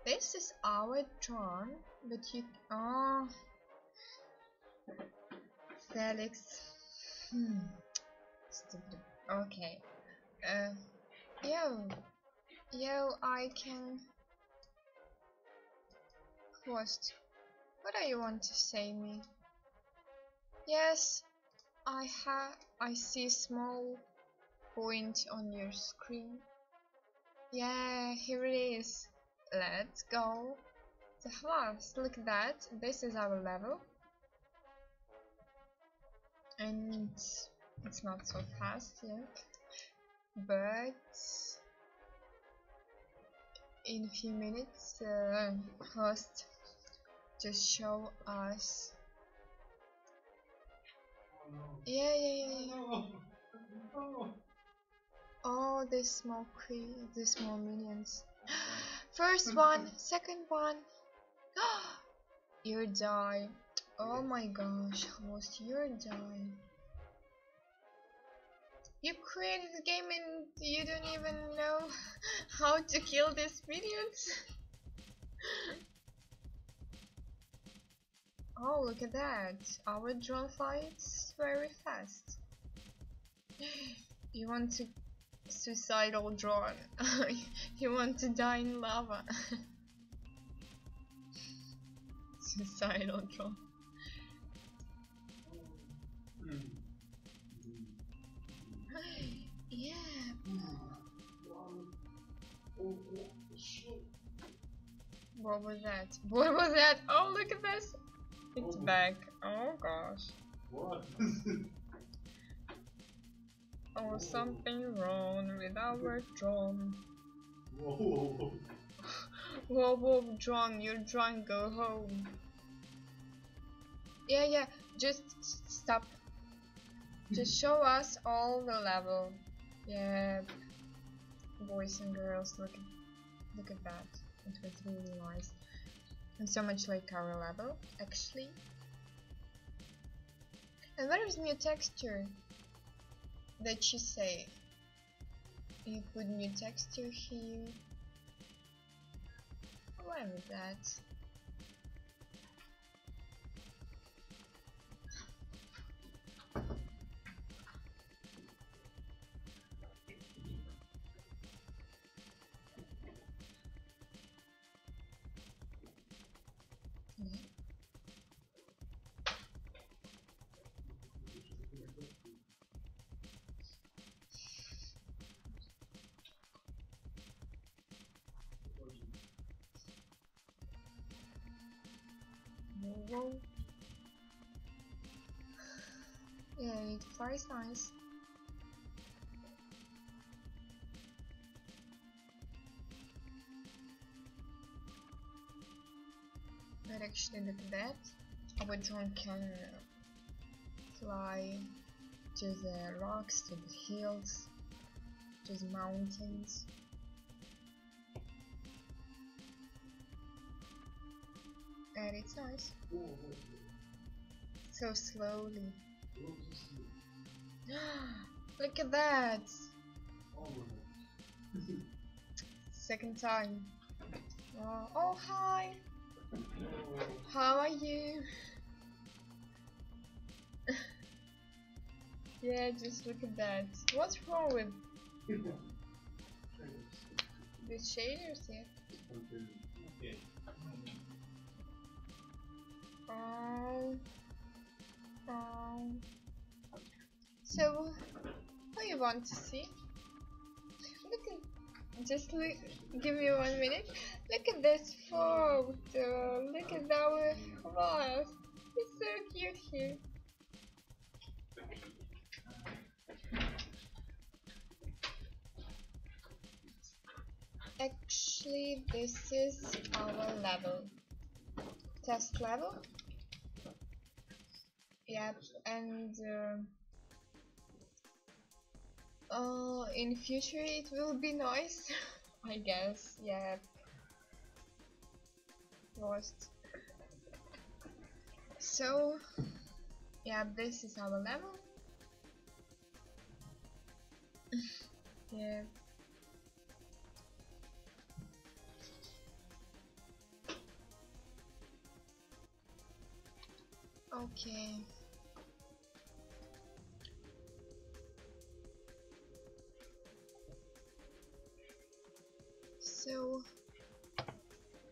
This is our drawn, but you... Oh... Felix... Stupid. Okay. Yo, I can... Post. What do you want to say me? Yes, I see small point on your screen. Yeah, here it is. Let's go. The class, look at that. This is our level. And it's not so fast yet. But in a few minutes, host just show us. Yeah. Oh, these small minions. First one, second one. You die. Oh my gosh, host, you're dying. You created the game and you don't even know how to kill these minions. Oh, look at that. Our drone fights very fast. You want to suicidal drone. You want to die in lava. Suicidal drone. Yeah. What was that? What was that? Oh, look at this. It's back. Oh gosh. What? Oh, something wrong with our drone. Whoa. Whoa, drone, you're drunk, go home. Yeah, just stop. Just show us all the level. Yeah, boys and girls, look at that. It was really nice. And so much like our level, actually. And where is new texture that you say? You put new texture here. Where is that? whoa. Yeah, the far is nice. But actually, look at that. Our drone can fly to the rocks, to the hills, to the mountains. And it's nice. So slowly. Look at that! Second time. Oh, hi! How are you? Yeah, just look at that. What's wrong with the shaders here? Oh. Oh. So, what you want to see? Look at, just look, give me 1 minute. Look at this photo. Look at our boss. He's so cute here. Actually, this is our level. Test level. Yep, and in future it will be nice. I guess. Yep. Lost. So, yeah, this is our level. Yeah. Okay. So,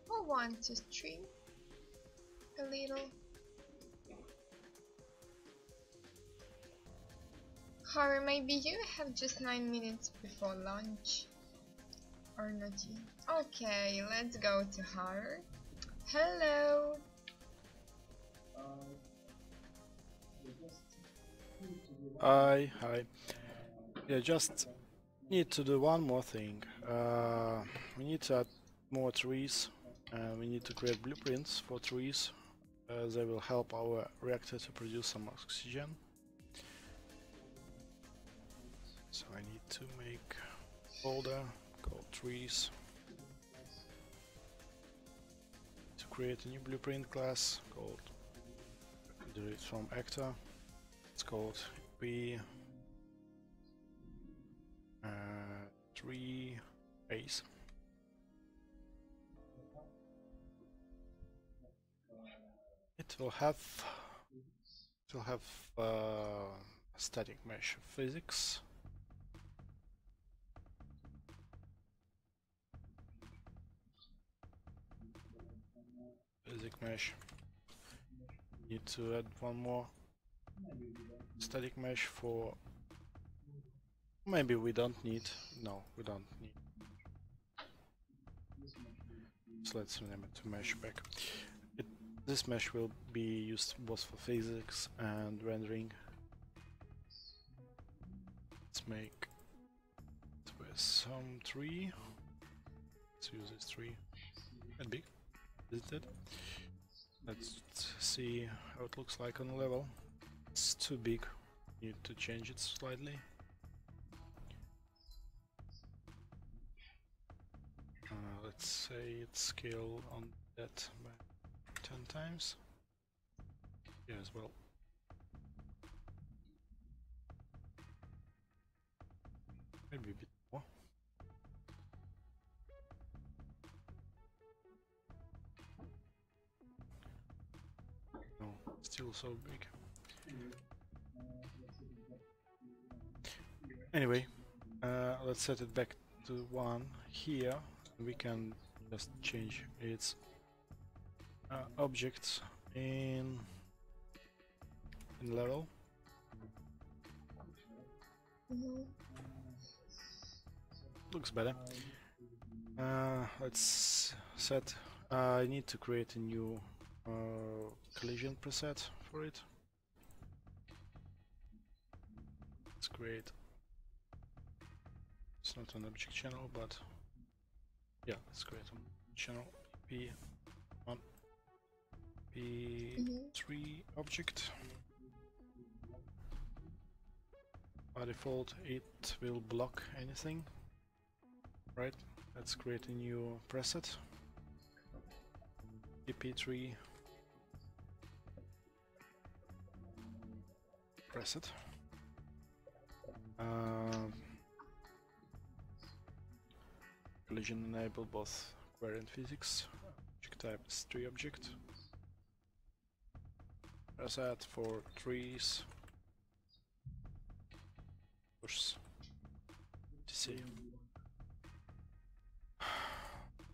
I want to stream a little. Or maybe you have just 9 minutes before lunch. Or not yet. Okay, let's go to her. Hello. Hi, hi. Yeah, just need to do one more thing. We need to add more trees. We need to create blueprints for trees. They will help our reactor to produce some oxygen. So I need to make folder called trees. To create a new blueprint class called, do it from actor. It's called p tree base. It will have static mesh physics. Basic mesh. Need to add one more static mesh for. Maybe we don't need. No, we don't need. So let's rename it to mesh back. This mesh will be used both for physics and rendering. Let's make it with some tree. Let's use this tree. And big, isn't it? Let's see how it looks like on the level. It's too big. Need to change it slightly. Let's say it's scale on that by 10 times. Yeah, as well. Maybe a bit more. No, still so big. Anyway, let's set it back to 1 here. We can just change its objects in level. Looks better. Let's set. I need to create a new collision preset for it. Let's create. It's not an object channel, but yeah, let's create a channel P1, P3 object. By default, it will block anything. Right? Let's create a new preset. EP3 preset. Collision enable both query and physics. Object type is tree object. Preset for trees. Push. See.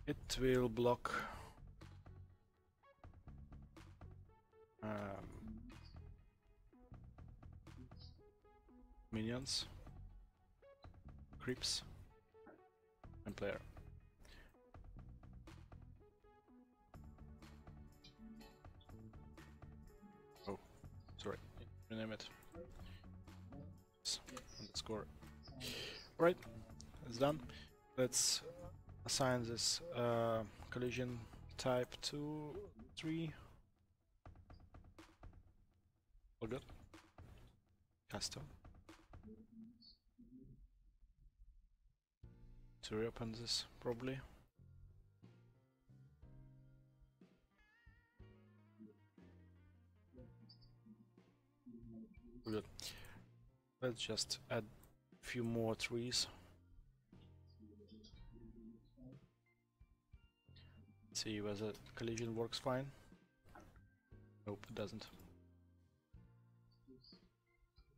It will block minions, creeps, and player. Oh, sorry, rename it. Underscore. Right, it's done. Let's assign this collision type to 3. All good. Custom. To reopen this probably. Good. Let's just add a few more trees. See whether collision works fine. Nope, it doesn't.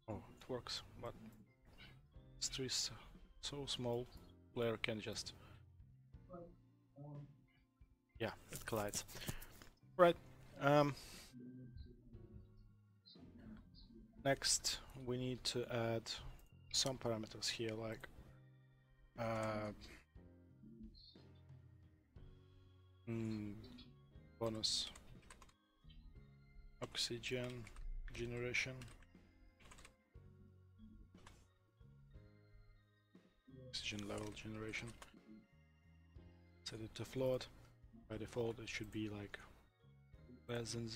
Oh, it works, but this tree is so small, player can just... yeah, it collides. Right. Next, we need to add some parameters here, like bonus oxygen generation, oxygen level generation. Set it to float. By default, it should be like less than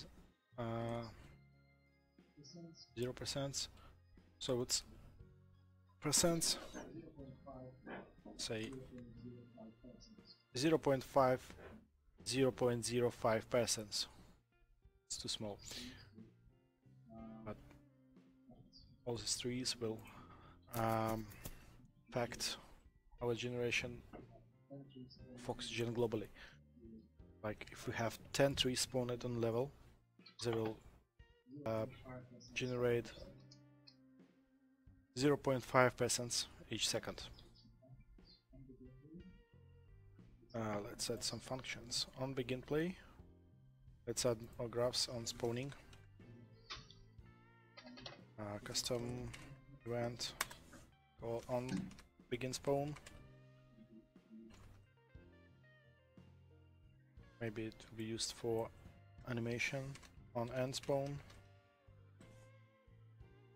0%. So it's percent, say 0.5, 0.05%. It's too small. But all these trees will affect our generation of oxygen globally. Like if we have 10 trees spawned on level, they will generate 0.5% each second. Let's add some functions. On begin play, let's add more graphs on spawning. Custom event called on begin spawn. Maybe it will be used for animation on end spawn.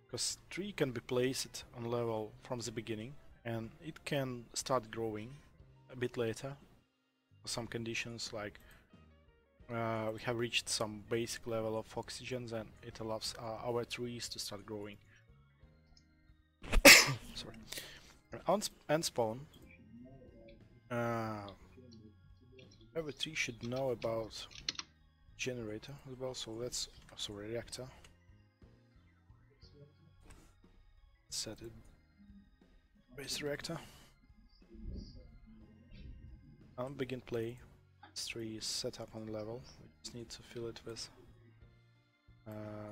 Because tree can be placed on level from the beginning and it can start growing a bit later. Some conditions like we have reached some basic level of oxygen, and it allows our trees to start growing. Sorry. On end spawn, every tree should know about generator as well. So let's reactor. Set it base reactor. On begin play, this tree is set up on level. We just need to fill it with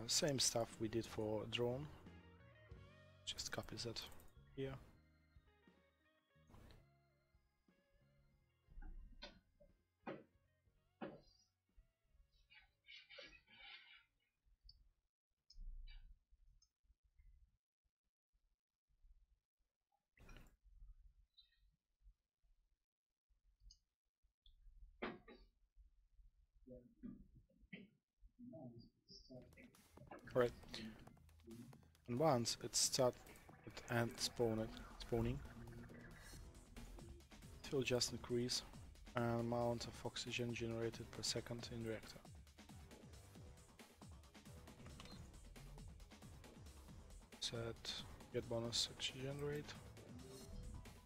same stuff we did for drone. Just copy that here. Alright. And once it starts and spawning, it will just increase amount of oxygen generated per second in reactor. Set get bonus oxygen rate.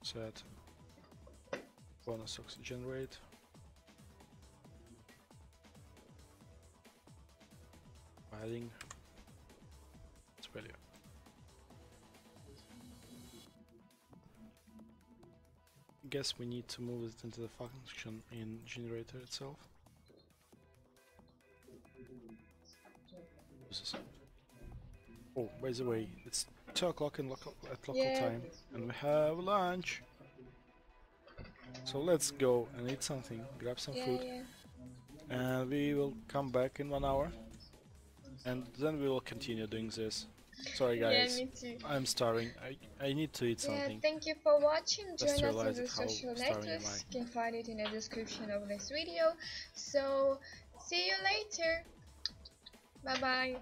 Set bonus oxygen rate. Adding its value. Guess we need to move it into the function in generator itself. Oh, by the way, it's 2 o'clock at local time, and we have lunch. So let's go and eat something, grab some food, and we will come back in 1 hour, and then we will continue doing this. Sorry guys, me too. I'm starving. I need to eat something. Thank you for watching. Just Join us realized in the how social starving am networks. You can find it in the description of this video. So see you later. Bye bye.